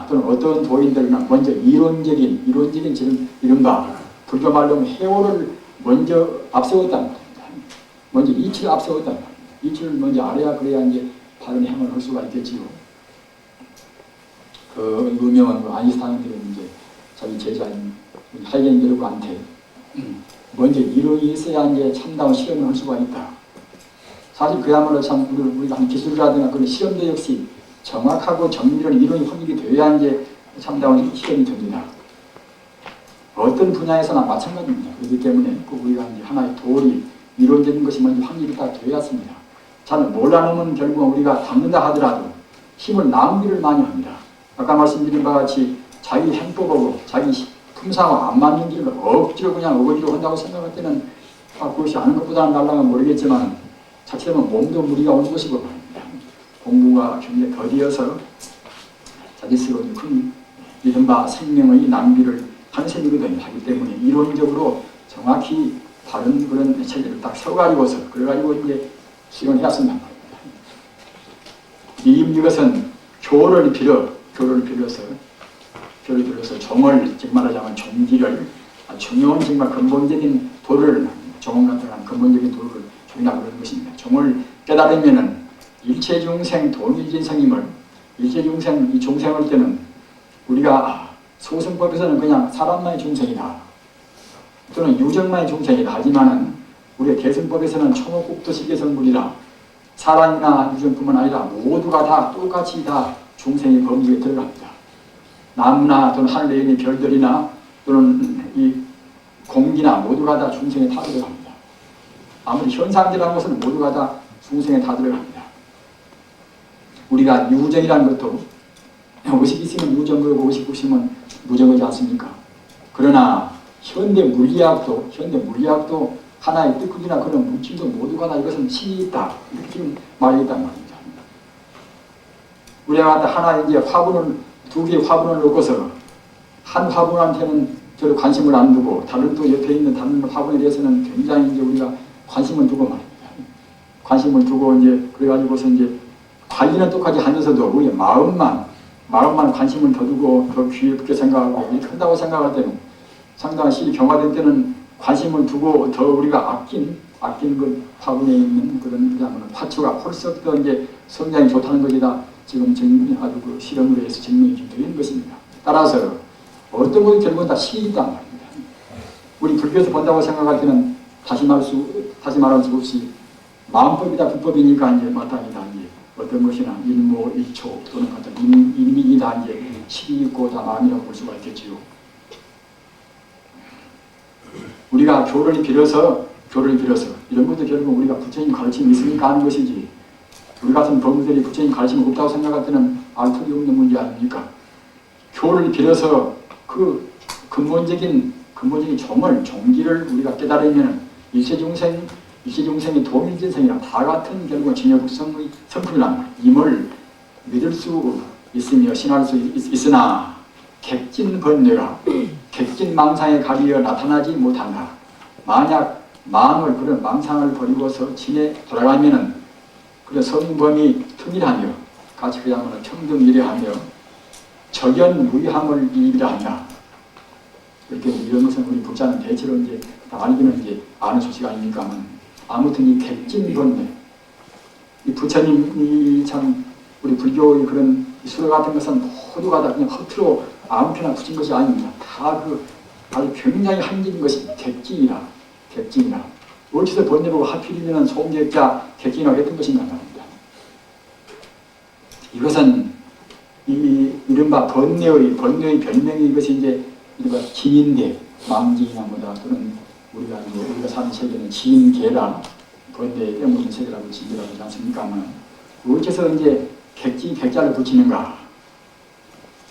또는 어떤 도인들은 먼저 이론적인 지금 이른바 불교 말로 해오를 먼저 앞세웠단 말입니다. 먼저 이치를 앞세웠단 말입니다. 이치를 먼저 알아야 그래야 이제 바른 행을 할 수가 있겠지요. 그 유명한 아인슈타인들은 이제 자기 제자인 하이겐베르크한테 먼저 이론이 있어야 이제 참다운 실험을 할 수가 있다. 사실 그야말로 참 우리가 한 기술이라든가 그런 실험도 역시 정확하고 정밀한 이론이 확립이 되어야 이제 참다운 실험이 됩니다. 어떤 분야에서나 마찬가지입니다. 그렇기 때문에 꼭 우리가 이제 하나의 도리, 이론적인 것이 먼저 확립이 딱 되었습니다. 잘 몰라놓으면 결국 우리가 담는다 하더라도 힘을 낭비를 많이 합니다. 아까 말씀드린 바와 같이 자기 행법하고 자기 품사하고 안 맞는 길을 억지로 그냥 어거지로 한다고 생각할 때는 그것이 아는 것보다는 날라면 모르겠지만 자칫하면 몸도 무리가 오는 것이고 말입니다. 공부가 굉장히 더디어서 자기 스스로 큰 이른바 생명의 낭비를 한 셈이거든요. 하기 때문에 이론적으로 정확히 다른 그런 체계를 딱 세워가지고서 그래가지고 이제 실현해왔습니다. 이것은 교를 빌어서 정을 즉 말하자면 종기를 중요한 정말 근본적인 도를 정원 같은 근본적인 도를 종이라 그러는 것입니다. 종을 깨달으면은 일체중생 동일진생임을 일체중생 이 중생할 때는 우리가 소승법에서는 그냥 사람만의 중생이다 또는 유정만의 중생이다 하지만은 우리의 대승법에서는 총업국도식의 성불이라 사람이나 유정뿐만 아니라 모두가 다 똑같이 다 중생의 범위에 들어갑니다. 나무나 또는 하늘에 있는 별들이나 또는 이 공기나 모두가 다 중생에 다 들어갑니다. 아무리 현상이라는 것은 모두가 다 중생에 다 들어갑니다. 우리가 유정이라는 것도 의식 있으면 유정거고 의식 없으면 무정거지 않습니까? 그러나 현대 물리학도 하나의 뜨끈이나 그런 물질도 모두가 다 이것은 신이 있다 이렇게 지금 말하겠단 말입니다. 우리가 하나 이제 두 개의 화분을 놓고서 한 화분한테는 별로 관심을 안 두고 다른 또 옆에 있는 다른 화분에 대해서는 굉장히 이제 우리가 관심을 두고 말입니다. 관심을 두고 이제 그래가지고서 이제 관리는 똑같이 하면서도 우리 마음만 관심을 더 두고 더 귀엽게 생각하고 이렇게 한다고 생각할 때는 상당히 실이 경화될 때는 관심을 두고 더 우리가 아낀 그 화분에 있는 그런 화초가 벌써 더 이제 성장이 좋다는 것이다. 지금 아주 그 실험으로 해서 증명이 좀 되는 것입니다. 따라서 어떤 것이 결국은 다 신이 있단 말입니다. 우리 불교에서 본다고 생각할 때는 다시 말할 수 없이 마음법이다 불법이니까 이제 마땅히다 이제 어떤 것이나 일모 일초 또는 어떤 인민이다 이제 실이 있고 다 마음이라고 볼 수가 있겠지요. 우리가 교를 빌어서 이런 것도 결국 우리가 부처님 가르침이 있으니까 하는 것이지 우리 같은 범들이 부처님 가르침이 없다고 생각할 때는 알 턱이 없는 문제 아닙니까? 교를 빌어서 그 근본적인 종기를 우리가 깨달으면 일체중생이 동일진생이라 다 같은 결국은 진여국성의 성품이란 말이에요. 임을 믿을 수 있으며 신할 수 있으나 객진번뇌가 객진망상에 가리어 나타나지 못한다. 만약 그런 망상을 버리고서 진에 돌아가면은 그래 성범이 통일하며 같이 그야말로 평등일해하며 적연무의함을 이비하냐. 이렇게 이런 것은 우리 불자는 대체로 이제 알기는 이제 아는 소식 아닙니까만 아무튼 이 객진번뇌 이 부처님이 참 우리 불교의 그런 수로 같은 것은 모두가 다 그냥 허투루 아무렇게나 붙인 것이 아닙니다. 다 아주 굉장히 한계인 것이 객진이라. 어디서 번뇌보고 하필이면 소음객자 객진이라고 했던 것인가 말입니다. 이것은 이른바 번뇌의 별명이 이것이 이제 이른바 진인대, 망진이나 뭐다 또는 우리가 사는 세계는 진계라 번뇌에 때묻은 세계라고 진계라고 하지 않습니까? 어째서 이제 백자를 붙이는가?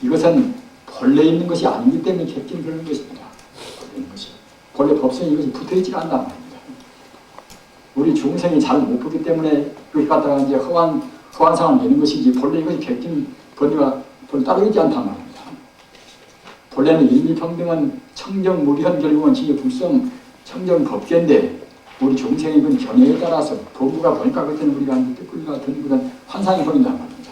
이것은 본래 있는 것이 아니기 때문에 객진을 그러는 것입니다. 본래 법성이 이것이 붙어있지가 않단 말입니다. 우리 중생이 잘 못 보기 때문에 그걸 갖다가 이제 허황상을 내는 것이지 본래 이것이 객진 번뇌가 본래 따르지 않단 말입니다. 본래는 일미평등은 청정무비현 결국은 진유불성 청정법계인데 우리 중생의 그 견해에 따라서 도구가 보니까 그때는 우리가 뜻꾸리가 든 그런 환상이 보인단 말입니다.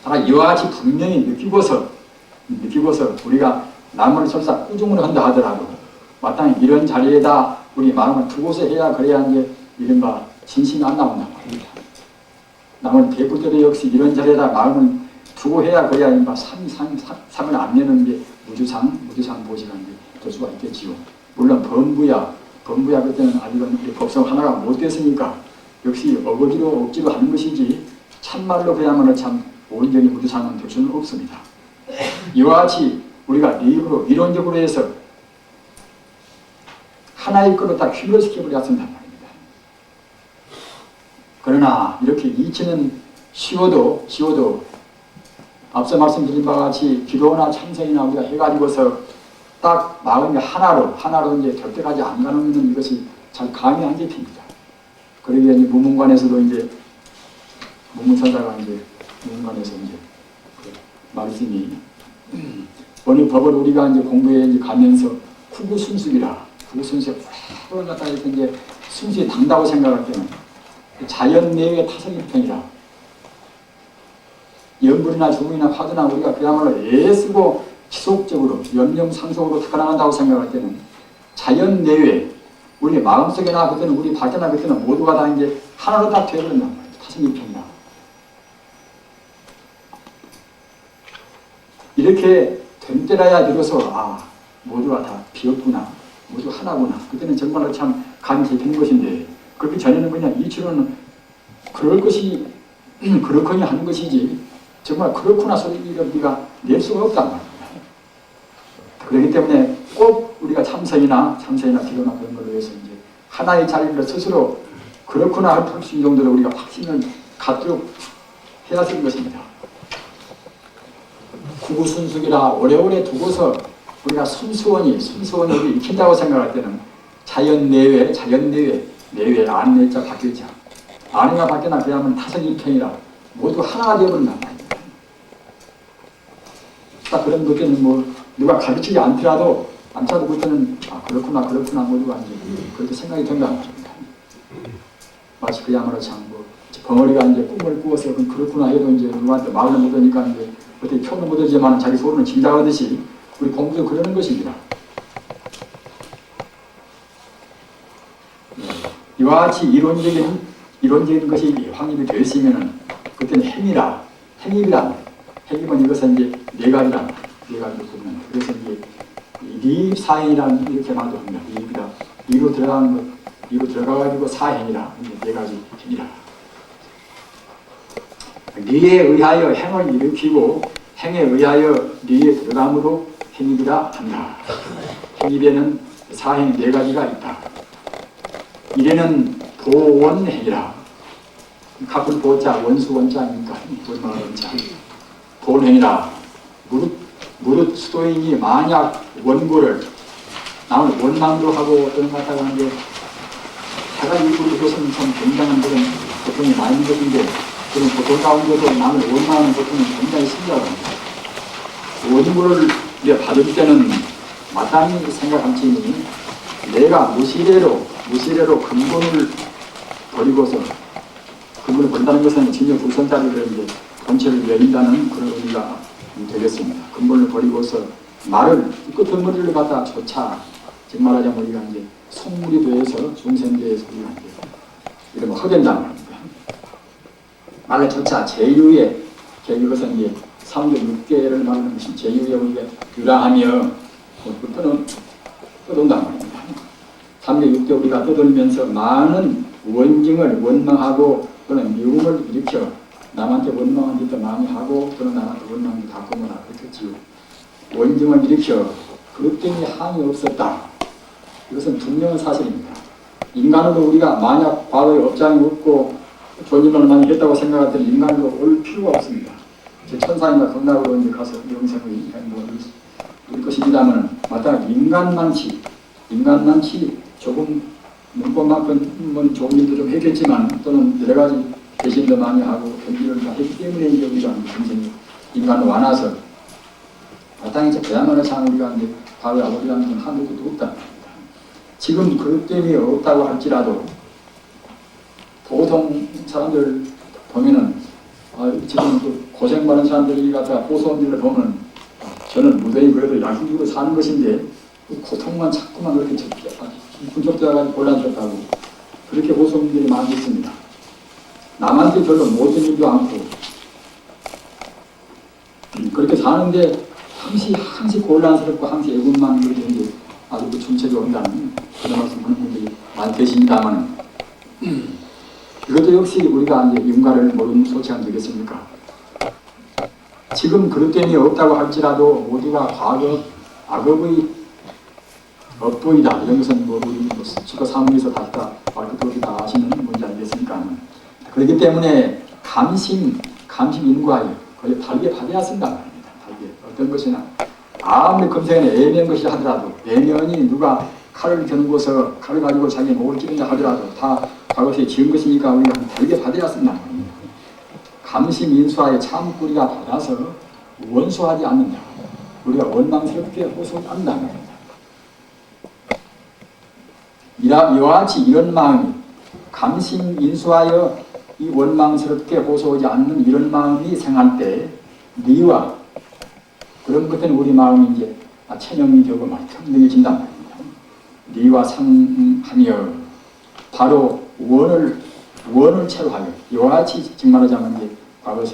다만 이와 같이 분명히 느끼고서 우리가 남을 설사 꾸중을 한다 하더라도 마땅히 이런 자리에다 우리 마음을 두고서 해야 그래야 이제 이른바 진심이 안 나온단 말입니다. 남을 대부대로 역시 이런 자리에다 마음을 두고 해야 그래야 이른바 상을 안 내는 게 무주상 보시가 될 수가 있겠지요. 물론 범부야 그때는 아직은 우리 법성 하나가 못 됐으니까 역시 억지로 하는 것이지 참말로 그야말로 참 온전히 무주상은 될 수는 없습니다. 이와 같이 우리가 이론적으로 해서 하나의 것으로 다 휘몰시켜버렸습니다 말입니다. 그러나 이렇게 이치는 쉬워도 앞서 말씀드린 바와 같이 기도나 참선이나 우리가 해가지고서 딱 마음이 하나로 이제 결대하지 않는 이것이 잘 감이 안 잡힙니다. 그러기에 이제 무문관에서도 이제 무문선사가 이제 무문관에서 이제 그 말씀이 어느 법을 우리가 이제 공부해 이제 가면서 후구순수기라 후구순수에 푸른 갖다 이렇게 이제 순수히 당다고 생각할 때는 자연 내외의 타성일편이라 연불이나 주문이나 화두나 우리가 그야말로 애쓰고 지속적으로 염려상속으로 탁나간다고 생각할 때는 자연 내외 우리 마음속에나 그때는 우리 밖에나 그때는 모두가 다 이제 하나로 다 되어버린단 말이에요. 타성일편이라 이렇게 된 때라야 비로소 모두가 다 비었구나 모두 하나구나 그때는 정말로 참 감이 잡히는 것인데 그렇기 전에는 그냥 이치로는 그럴 것이 그렇거니 하는 것이지 정말 그렇구나 소리를 우리가 낼 수가 없단 말입니다. 그렇기 때문에 꼭 우리가 참선이나 기도나 그런 걸로 해서 이제 하나의 자리를 스스로 그렇구나 할 수 있는 정도로 우리가 확신을 갖도록 해야 되는 것입니다. 구구순숙이라 오래오래 두고서 우리가 순수원이 우리 익힌다고 생각할 때는 자연 내외 안내자 바뀌자 안이나 밖에나 그야말로 타성일편이라 모두 하나가 되어버린단 말입니다. 딱 그런 것들은 뭐 누가 가르치지 않더라도 그때는 그렇구나 모두가 이제 그렇게 생각이 된단 말입니다. 마치 그야말로 참 벙어리가 이제 꿈을 꾸어서 그렇구나 해도 이제 누구한테 말을 못하니까 이제 어떻게 표는 못하지만 자기 소리는 짐작하듯이 우리 공부도 그러는 것입니다. 이와 같이 이론적인 것이 확립이 되어 있으면은 그때는 행입이란 행입은 이것은 이제 네 가지란 네 가지로 보면 그래서 이제 리사행이라는 이렇게 말도 합니다. 리로 들어가는 것 리로 들어가가지고 사행이라 이제 네 가지 행이라 리에 의하여 행을 일으키고 행에 의하여 리에 들어감으로 행입이라 한다. 행입에는 사행 네 가지가 있다. 이래는 보원행이라 갑을 보자 원수 원자니까 원마 원자 보원행이라 무릇 수도인이 만약 원고를 나는 원망도 하고 어떤 갖다가 하는데 제가 일부러 그것은 참 굉장한 그런 고통이 많이 있는 것인데 그런 고통 가운데도 남을 원망하는 고통은 굉장히 심각합니다. 원고를 받을 때는 마땅히 생각할지니 내가 무시래로 근본을 버리고서 근본을 버린다는 것은 진여 불선자리를 이제 본체를 열린다는 그런 의미가 되겠습니다. 근본을 버리고서 말을 끝머리를 갖다 조차 즉 말하자면 우리가 이제 속물이 되어서 중생대에서 우리가 이제 이런 거 허된다는 겁니다. 말을 조차 제유에 이것은 이제 3조 6개를 말하는 것이 제유에 우리가 유라하며 떠돈다는 말입니다. 3조 6개 우리가 떠돌면서 많은 원증을 원망하고 또는 미움을 일으켜 남한테 원망한 짓도 많이 하고 또는 남한테 원망도 갖고 뭐라 그렇겠지요. 원정을 일으켜 그것 때문에 한이 없었다. 이것은 분명한 사실입니다. 인간으로 우리가 만약 과거에 업장이 없고 존임을 많이 했다고 생각할 인간으로 올 필요가 없습니다. 천사인가 극락으로 이제 가서 영생을 누릴 것입니다만 마땅히 인간만치 조금 문법만큼은 좋은 일도 좀 했겠지만 또는 여러 가지 대신도 많이 하고 견디를 다 했기 때문에 이제 우리가 굉장히 인간을 와나서 마땅히 이제 그야말로 참 우리가 이제 과거에 아버지라는 건 한도 없다. 지금 그것 때문에 없다고 할지라도 보통 사람들 보면은 지금 그 고생받는 사람들이 갖다가 호소원들을 보면 저는 무대히 그래도 양심적으로 사는 것인데 그 고통만 자꾸만 그렇게 분석되어가지고 곤란스럽다고 그렇게 호소원들이 많이 있습니다. 남한테 별로 모든 일도 않고 그렇게 사는데 항시 곤란스럽고 항시 애군만 그렇게 이제 아주 그 정책이 온다는 그런 말씀 하는 분들이 많이 계십니다만 이것도 역시 우리가 이제 윤가를 모르는 소치하면 되겠습니까? 지금 그것 때문에 없다고 할지라도 모두가 과거, 악업의 업보이다. 이런 것은 우리 주거 사무에서 다 말끝없이 다 아시는 문제 아니겠습니까? 그렇기 때문에 감심 인과에 거의 달게 받아야 쓴단 말입니다. 달게. 어떤 것이나 아무리 검색에 애매한 것이 하더라도 애면이 누가 칼을 겨누고서 칼을 가지고 자기 목을 찌른다 하더라도 다 과거에 지은 것이니까 우리가 달게 받아야 쓴단 말입니다. 감심 인수하에 참꾸리가 받아서 원수하지 않는다. 우리가 원망스럽게 호소하지 않는다 말입니다. 이와 같이 이런 마음이 감심 인수하여 이 원망스럽게 호소하지 않는 이런 마음이 생할 때 니와 그런 것들은 우리 마음이 이제 체념이 되고 막 평등해진단 말입니다. 니와 상하며 바로 원을 채로하여 이와 같이 정말하자면 이제 과거에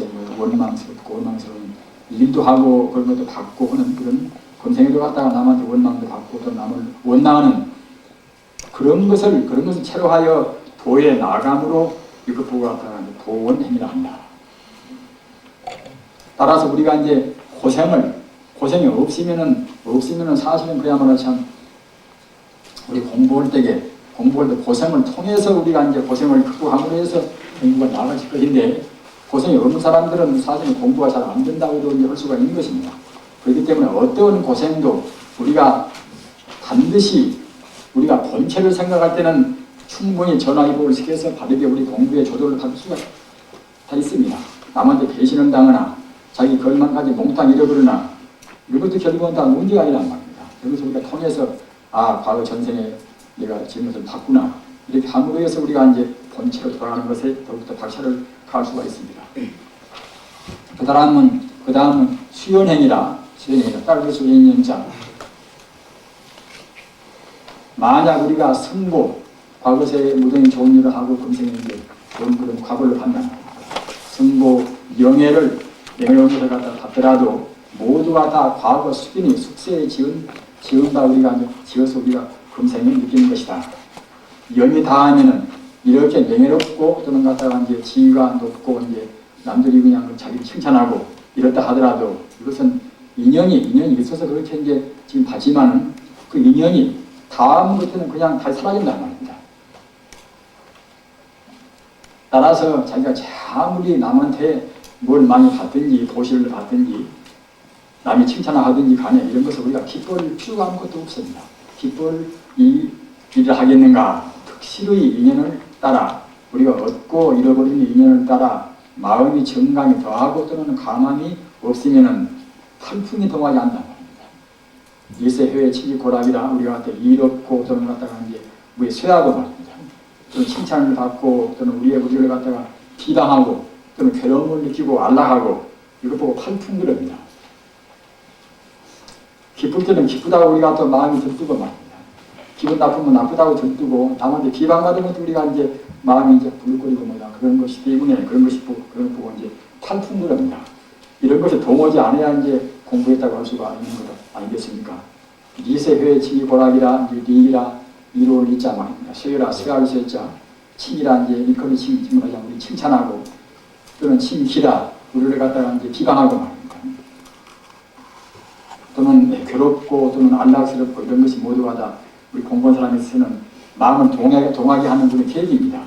원망스러운 일도 하고 그런 것도 받고 하는 그런 검생에도 갔다가 남한테 원망도 받고 또 남을 원망하는 그런 것을 채로하여 도에 나감으로 이것 보고 갔다가 도원행위라 한다. 따라서 우리가 이제 고생이 없으면은 사실은 그야말로 참 우리 공부할 때 고생을 통해서 우리가 이제 고생을 극복함으로 해서 공부가 나아질 것인데 고생이 없는 사람들은 사실 공부가 잘 안 된다고도 이제 할 수가 있는 것입니다. 그렇기 때문에 어떤 고생도 우리가 반드시 우리가 본체를 생각할 때는 충분히 전화위복을 시켜서 바르게 우리 공부에 조절을 받을 수가 다 있습니다. 남한테 배신을 당하나 자기 걸망까지 몽땅 잃어버리나 이것도 결국은 다 문제가 아니란 말입니다. 그래서 우리가 통해서 과거 전생에 내가 지은 것을 봤구나 이렇게 함으로 해서 우리가 이제 본체로 돌아가는 것에 더욱더 박차를 가할 수가 있습니다. 그 다음은 수연행이라 따르게 수연행자. 만약 우리가 승보 과거에 무등이 좋은 일을 하고 금생에 이제 그런 과보를 판단 승보 명예를 것을 갖다 받더라도 모두가 다 과거 숙세에 지은 바 우리가 지어서 우리가 금생에 느끼는 것이다. 영이 다하면은 이렇게 명예롭고 또는 갖다가 이제 지위가 높고 이제 남들이 그냥 자기를 칭찬하고 이렇다 하더라도 이것은 인연이 있어서 그렇게 이제 지금 봤지만은 그 인연이 다음부터는 그냥 다 사라진단 말입니다. 따라서 자기가 아무리 남한테 뭘 많이 받든지 보시를 받든지 남이 칭찬하든지 간에 이런 것을 우리가 기뻐할 필요가 아무것도 없습니다. 기뻐할 이 일을 하겠는가 특실의 인연을 따라 우리가 얻고 잃어버리는 인연을 따라 마음이 정강이 더하고 또는 가망이 없으면은 탈풍이 동하지 않는단 말입니다. 일세회의 치기고락이라 우리가 갖다 이롭고 또는 갖다가 이제 우리 쇠하고 말입니다. 또는 칭찬을 받고 또는 우리를 갖다가 비방하고 또는 괴로움을 느끼고 안락하고 이것 보고 탈풍그럽니다. 기쁠 때는 기쁘다고 우리가 또 마음이 들뜨고 말입니다. 기분 나쁘면 나쁘다고 들뜨고 남한테 비방받은 것도 우리가 이제 마음이 이제 불거리고 뭐다 그런 것이 때문에 그런 거 보고 이제 탈풍그럽니다. 이런 것을 동하지 않아야 이제 공부했다고 할 수가 있는 것 아니겠습니까? 리세회의 치기고락이라 리이라 이로울 이자 말입니다. 쇠라 쇠할 쇠자 칭이라 이제 일컬이 칭을 하자 우리 칭찬하고 또는 침기다 우리를 갖다가 이제 비방하고 말입니다. 또는 괴롭고 또는 안락스럽고 이런 것이 모두가 다 우리 공부한 사람이 쓰는 마음을 동하게 하는 그런 계획입니다.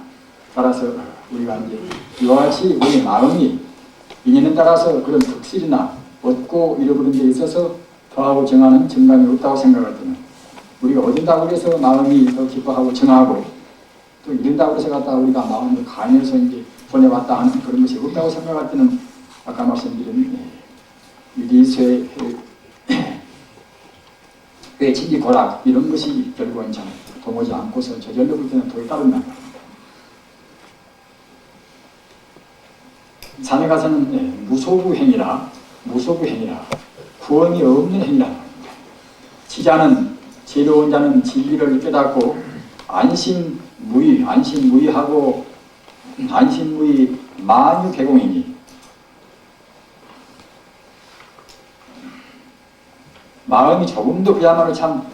따라서 우리가 이제 이와 같이 우리 마음이 인연에 따라서 그런 득실이나 얻고 잃어버린 데 있어서 더하고 정하는 정감이 없다고 생각할 때는 우리가 얻은다고 해서 마음이 더 기뻐하고 정하고 또 잃은다고 해서 갖다가 우리가 마음을 가면서 이제 보내왔다 하는 그런 것이 없다고 생각할 때는 아까 말씀드린 미리쇠 진지 고락 이런 것이 결국은 참 동하지 않고서 저절로 볼 때는 도에 따른다는 겁니다. 산에 가서는 무소부 행위라 구원이 없는 행위라 말입니다. 지자는 지혜로운 자는 진리를 깨닫고 안심무의하고 안심무의 만유개공이니 마음이 조금도 그야말로 참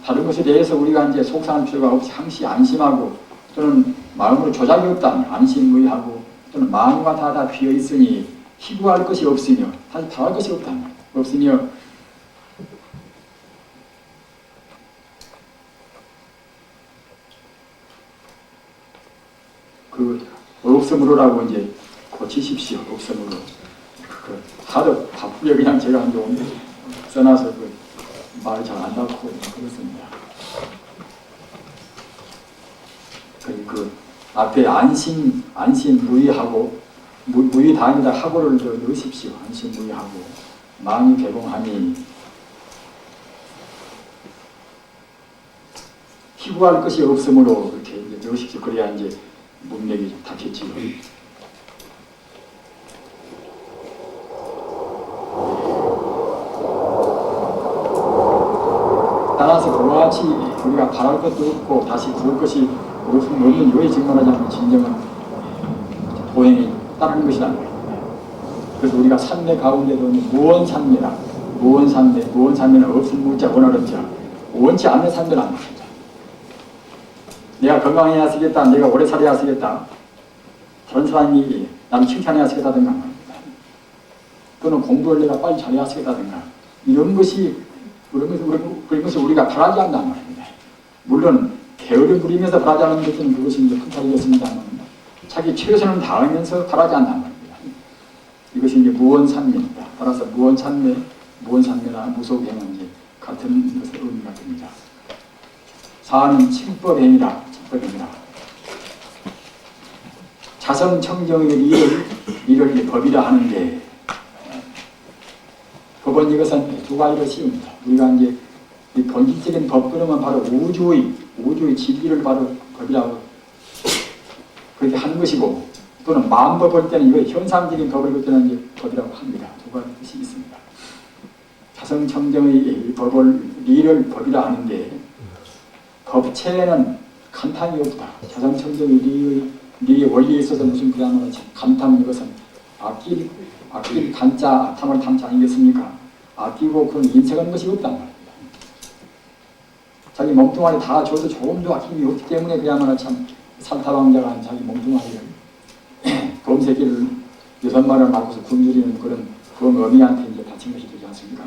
다른 것에 대해서 우리가 이제 속상할 필요가 없이 항시 안심하고 또는 마음으로 조작이 없다면 안심무의하고 또는 만유가 다 비어 있으니 희구할 것이 없으며 사실 바랄 것이 없으며 그 없음으로라고 이제 고치십시오. 없음으로 하도 바쁘게 그냥 제가 이제 오늘 써놔서 말을 잘 안 낳고 그렇습니다. 그 앞에 안심무의하고 무의 다니다 하고를 더 넣으십시오. 안심무의하고 마음이 개봉하니 희구할 것이 없으므로 이렇게 이제 넣으십시오. 그래야 이제 문맥이 좀 닿겠지요. 따라서 그와 같이 우리가 바랄 것도 없고 다시 구할 것이 없는 요에 직면하자면 진정한 보행이 따르는 것이라는 것입니다. 그래서 우리가 산매 가운데도 무원산매는 없을 무자 원하는 자 원치 않는 산매란 말입니다. 내가 건강해야 쓰겠다, 내가 오래 살아야 쓰겠다, 다른 사람이 나를 칭찬해야 쓰겠다든가 말입니다. 또는 공부를 내가 빨리 잘해야 쓰겠다든가 이런 것이 그런 것을 우리가 바라지 않는단 말입니다. 물론 게으름 부리면서 바라지 않는 것은 그것이 이제 큰 탈이겠습니다만 자기 최선을 다하면서 바라지 않는단 말입니다. 이것이 이제 무원산매입니다. 따라서 무원산매나 무속행은 이제 같은 것의 의미가 됩니다. 사는 침법행이라. 자성청정의 리를 법이라 하는데 법은 이것은 두 가지로 씌웁니다. 우리가 이제 이 본질적인 법 그러면 바로 우주의 진리를 바로 법이라고 그렇게 하는 것이고 또는 마음법 볼 때는 이거 현상적인 법을 볼 때는 이제 법이라고 합니다. 두 가지 뜻이 있습니다. 자성청정의 리를 법이라 하는데 법체에는 간탐이 없다. 자성청정의 리의 원리에 있어서 무슨 그야말로 간탐은 이것은 아낄 간자 아탐을 탐자 아니겠습니까? 아끼고 그런 인색한 것이 없단 말입니다. 자기 몸뚱아리 다 줘도 조금도 아낌이 없기 때문에 그야말로 참 산타왕자가 자기 몸뚱아리를 검새끼를 6마리를 맞고서 굶주리는 그런 어미한테 이제 바친 것이 되지 않습니까?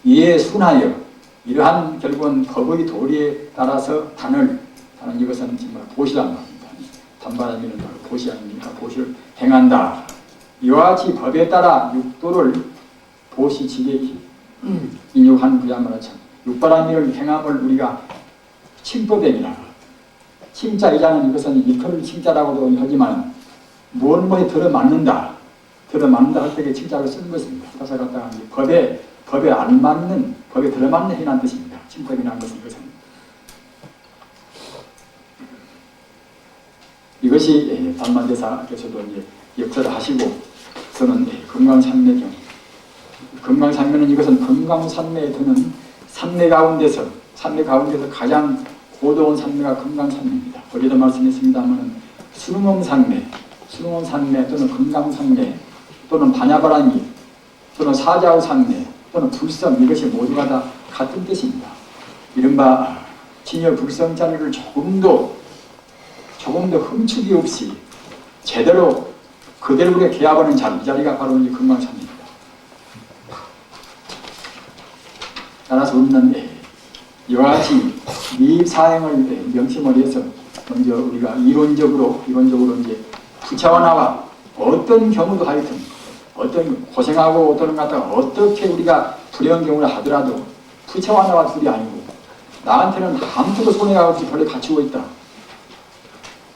이에 순하여 이러한 결국은 법의 도리에 따라서 단은 이것은 정말 보시란 말입니다. 단바람이는 바로 보시 아닙니까? 보시를 행한다. 이와 같이 법에 따라 육도를 보시지게 인육한 그야말로 참 육바라밀을 행함을 우리가 침법행이라. 침자이자는 이것은 일컬을 침자라고도 하지만 무엇에 들어맞는다 할 때에 침자를 쓰는 것입니다. 그래서 갖다가 법에 안 맞는 법에 들어맞는 행이라는 뜻입니다. 침법이라는 것은 이것이 단만대사께서도 이제 역사를 하시고 저는 금강산매경 금강산매는 이것은 금강산매에 드는 산매 가운데서 가장 고도한 산매가 금강산매입니다. 거기도 말씀했습니다만 수능엄산매 또는 금강산매 또는 반야바라미 또는 사자우산매 또는 불성 이것이 모두가 다 같은 뜻입니다. 이른바 진여 불성자리를 조금도 흠축이 없이 제대로 그대로 우리가 개합하는 자리, 이 자리가 바로 이제 금강산입니다. 따라서 우리는 이와 같이 이 사행을 명심을 해서 먼저 우리가 이론적으로 이제 부처와 어떤 경우도 하여튼 어떤 고생하고 어떤 갖다가 어떻게 우리가 불행한 경우를 하더라도 부처와 나와 둘이 아니고 나한테는 아무것도 손해가 없이 별로 갖추고 있다.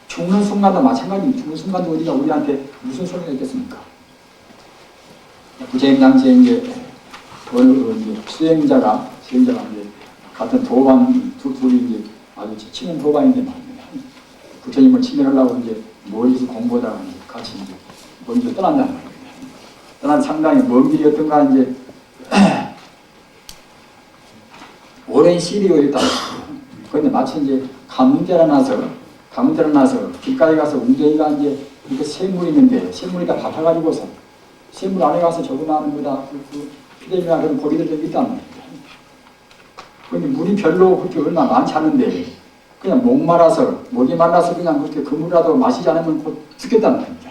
죽는 순간도 마찬가지입니다. 죽는 순간도 우리가 우리한테 무슨 손해가 있겠습니까? 부처님 당시에 이제 수행자가 이제 같은 도반 둘이 이제 아주 친한 도반인데 말입니다. 부처님을 친밀하려고 이제 멀리서 공부하다가 같이 이제 먼저 떠난단 말입니다. 떠난 상당히 먼 길이었던가 이제 오랜 시리였다. 그런데 마치 이제 가문대라 나서 길가에 가서 웅덩이가 이제 이렇게 샘물이 있는데 샘물이 다 밟아가지고서 샘물 안에 가서 적응하는 거다. 피레미나 그런 고기들 좀 있단 말입니다. 근데 물이 별로 그렇게 얼마 많지 않은데 그냥 목이 말라서 그냥 그렇게 그 물이라도 마시지 않으면 곧 죽겠단 말입니다.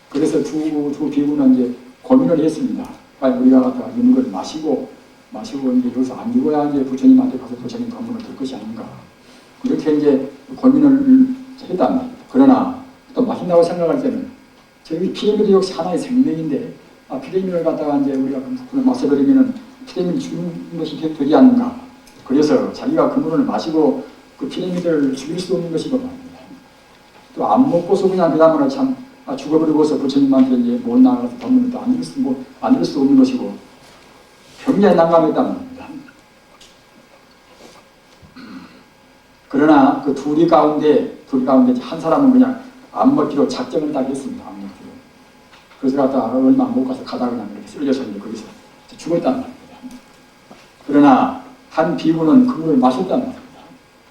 그래서 두 비구는 이제 고민을 했습니다. 빨리 우리가 갖다가 있는 걸 마시고 이제 여기서 안 죽어야 이제 부처님한테 가서 부처님 법문을 들 것이 아닌가. 이렇게 이제 고민을 했단 말입니다. 그러나 또 마신다고 생각할 때는 저기 피레미도 역시 하나의 생명인데 피레미를 갖다가 이제 우리가 그걸 마셔버리면은 피레미를 죽는 것이 되지 않는가. 그래서 자기가 그 물을 마시고 그 피레미를 죽일 수 없는 것이고 말입니다. 또 안 먹고서 그냥 그 다음에 참 죽어버리고서 부처님한테 이제 못 나가서 법문을 또 안 들을 수 없는 것이고 굉장히 난감했단 말입니다. 그러나 그 둘이 가운데 한 사람은 그냥 안 먹기로 작정을 딱 했습니다. 안 먹기로. 그래서 갔다가 얼마 못 가서 가다가 그냥 이렇게 쓰러져서 이제 거기서 죽었단 말입니다. 그러나 한 비구는 그 물을 마셨단 말입니다.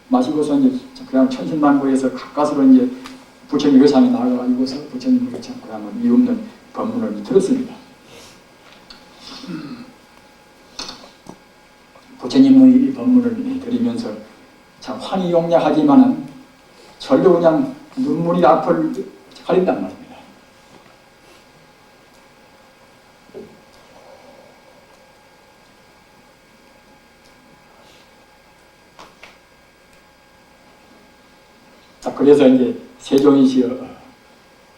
마시고서 이제 그냥 천신만고에서 가까스로 이제 부처님 외상에 나가가지고서 부처님 외상 그야말로 이 없는 법문을 들었습니다. 부처님의 이 법문을 들으면서 참 환희용약하지만은 절로 그냥 눈물이 앞을 가린단 말입니다. 자, 그래서 이제 세존이시여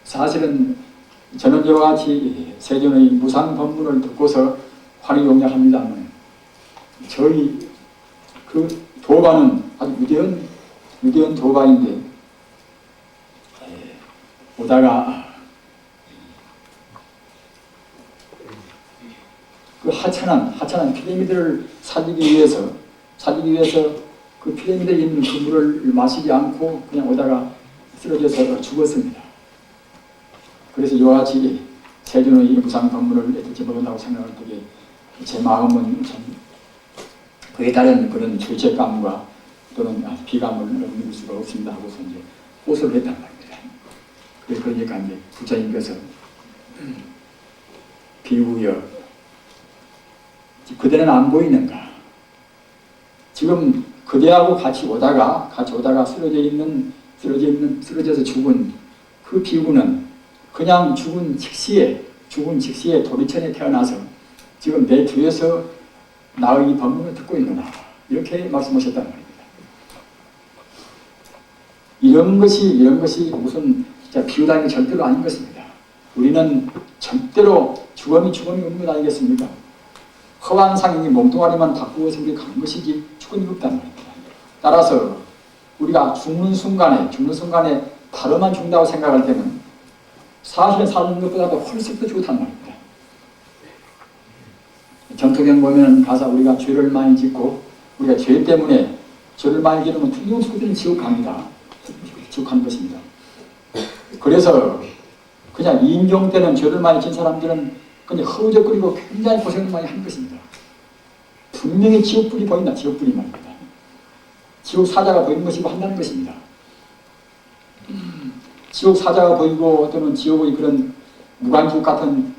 사실은 저는 이와 같이 세존의 무상 법문을 듣고서 환희용약합니다만 저희 그 도반은 아주 위대한 도반인데 오다가 그 하찮은 피라미드를 살리기 위해서 그 피라미드에 있는 그 물을 마시지 않고 그냥 오다가 쓰러져서 죽었습니다. 그래서 이와 같이 세존의 무상 법문을 듣지 못한다고 생각할 때 제 마음은 참 그에 따른 그런 죄책감과 또는 비감을 느낄 수가 없습니다 하고서 이제 호소를 했단 말입니다. 그러니까 이제 부처님께서 비우여 그대는 안 보이는가? 지금 그대하고 같이 오다가 쓰러져서 죽은 그 비구는 그냥 죽은 직시에 도리천에 태어나서 지금 내 뒤에서 나의 이 법문을 듣고 있구나. 이렇게 말씀하셨단 말입니다. 이런 것이 무슨 비유다는 게 절대로 아닌 것입니다. 우리는 절대로 죽음이 없는 것 아니겠습니까? 허한 상인이 몸뚱아리만 바꾸어서 우리 간 것이지 죽음이 없단 말입니다. 따라서 우리가 죽는 순간에 바로만 죽는다고 생각할 때는 사실은 사는 것보다도 훨씬 더 좋단 말입니다. 전통경 보면 가서 우리가 죄를 많이 짓고 우리가 죄 때문에 죄를 많이 지으면 틀림없이 그들은 지옥 갑니다. 지옥 가는 것입니다. 그래서 그냥 인종 때는 죄를 많이 진 사람들은 그냥 허우적거리고 굉장히 고생을 많이 한 것입니다. 분명히 지옥불이 보인다. 지옥불이 말입니다. 지옥 사자가 보이는 것이고 한다는 것입니다. 지옥 사자가 보이고 또는 지옥의 그런 무간지옥 같은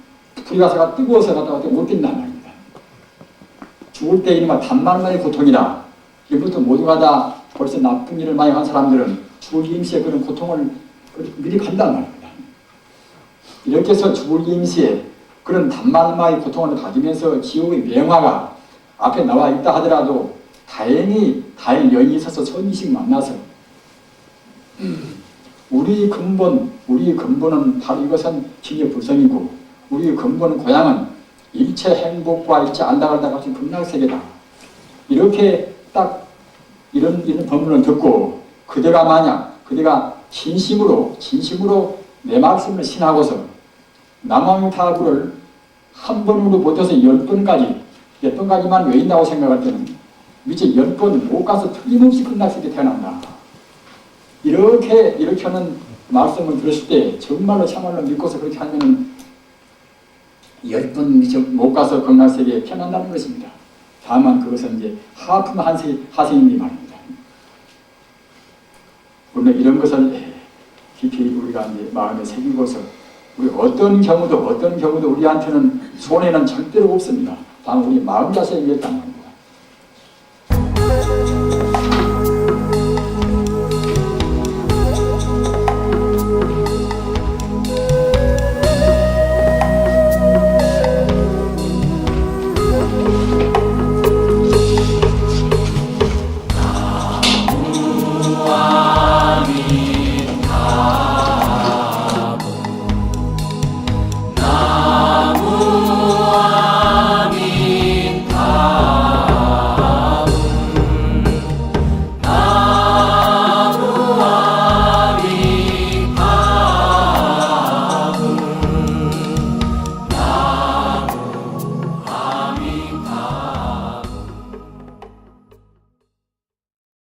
불가사가 뜨거워서 갔다가 못 낀단 말입니다. 죽을 때 이른바 단만만의 고통이라 이것도 모두가 다 벌써 나쁜 일을 많이 한 사람들은 죽을 임시에 그런 고통을 미리 간단 말입니다. 이렇게 해서 죽을 임시에 그런 단말마의 고통을 가지면서 지옥의 명화가 앞에 나와 있다 하더라도 다행히 다행 여인이 있어서 손이식 만나서 우리 근본은 바로 이것은 진의 불성이고 우리의 근본 고향은 일체 행복과 일체 안다간다가 같은 극락세계다. 이렇게 딱 이런 법문을 듣고 그대가 진심으로 내 말씀을 신하고서 남왕타불을 한 번으로 못해서 10번까지만 외인다고 생각할 때는 미처 10번 못 가서 틀림없이 극락세계 태어난다. 이렇게 하는 말씀을 들었을 때 정말로 참말로 믿고서 그렇게 하면은 10번 미처 못 가서 극락세계에 태어난다는 것입니다. 다만 그것은 이제 하품 하생이니 말입니다. 우리는 이런 것을 깊이 우리가 이제 마음에 새기고서 우리 어떤 경우도 우리한테는 손해는 절대로 없습니다. 다만 우리 마음 자세에 있다는 겁니다.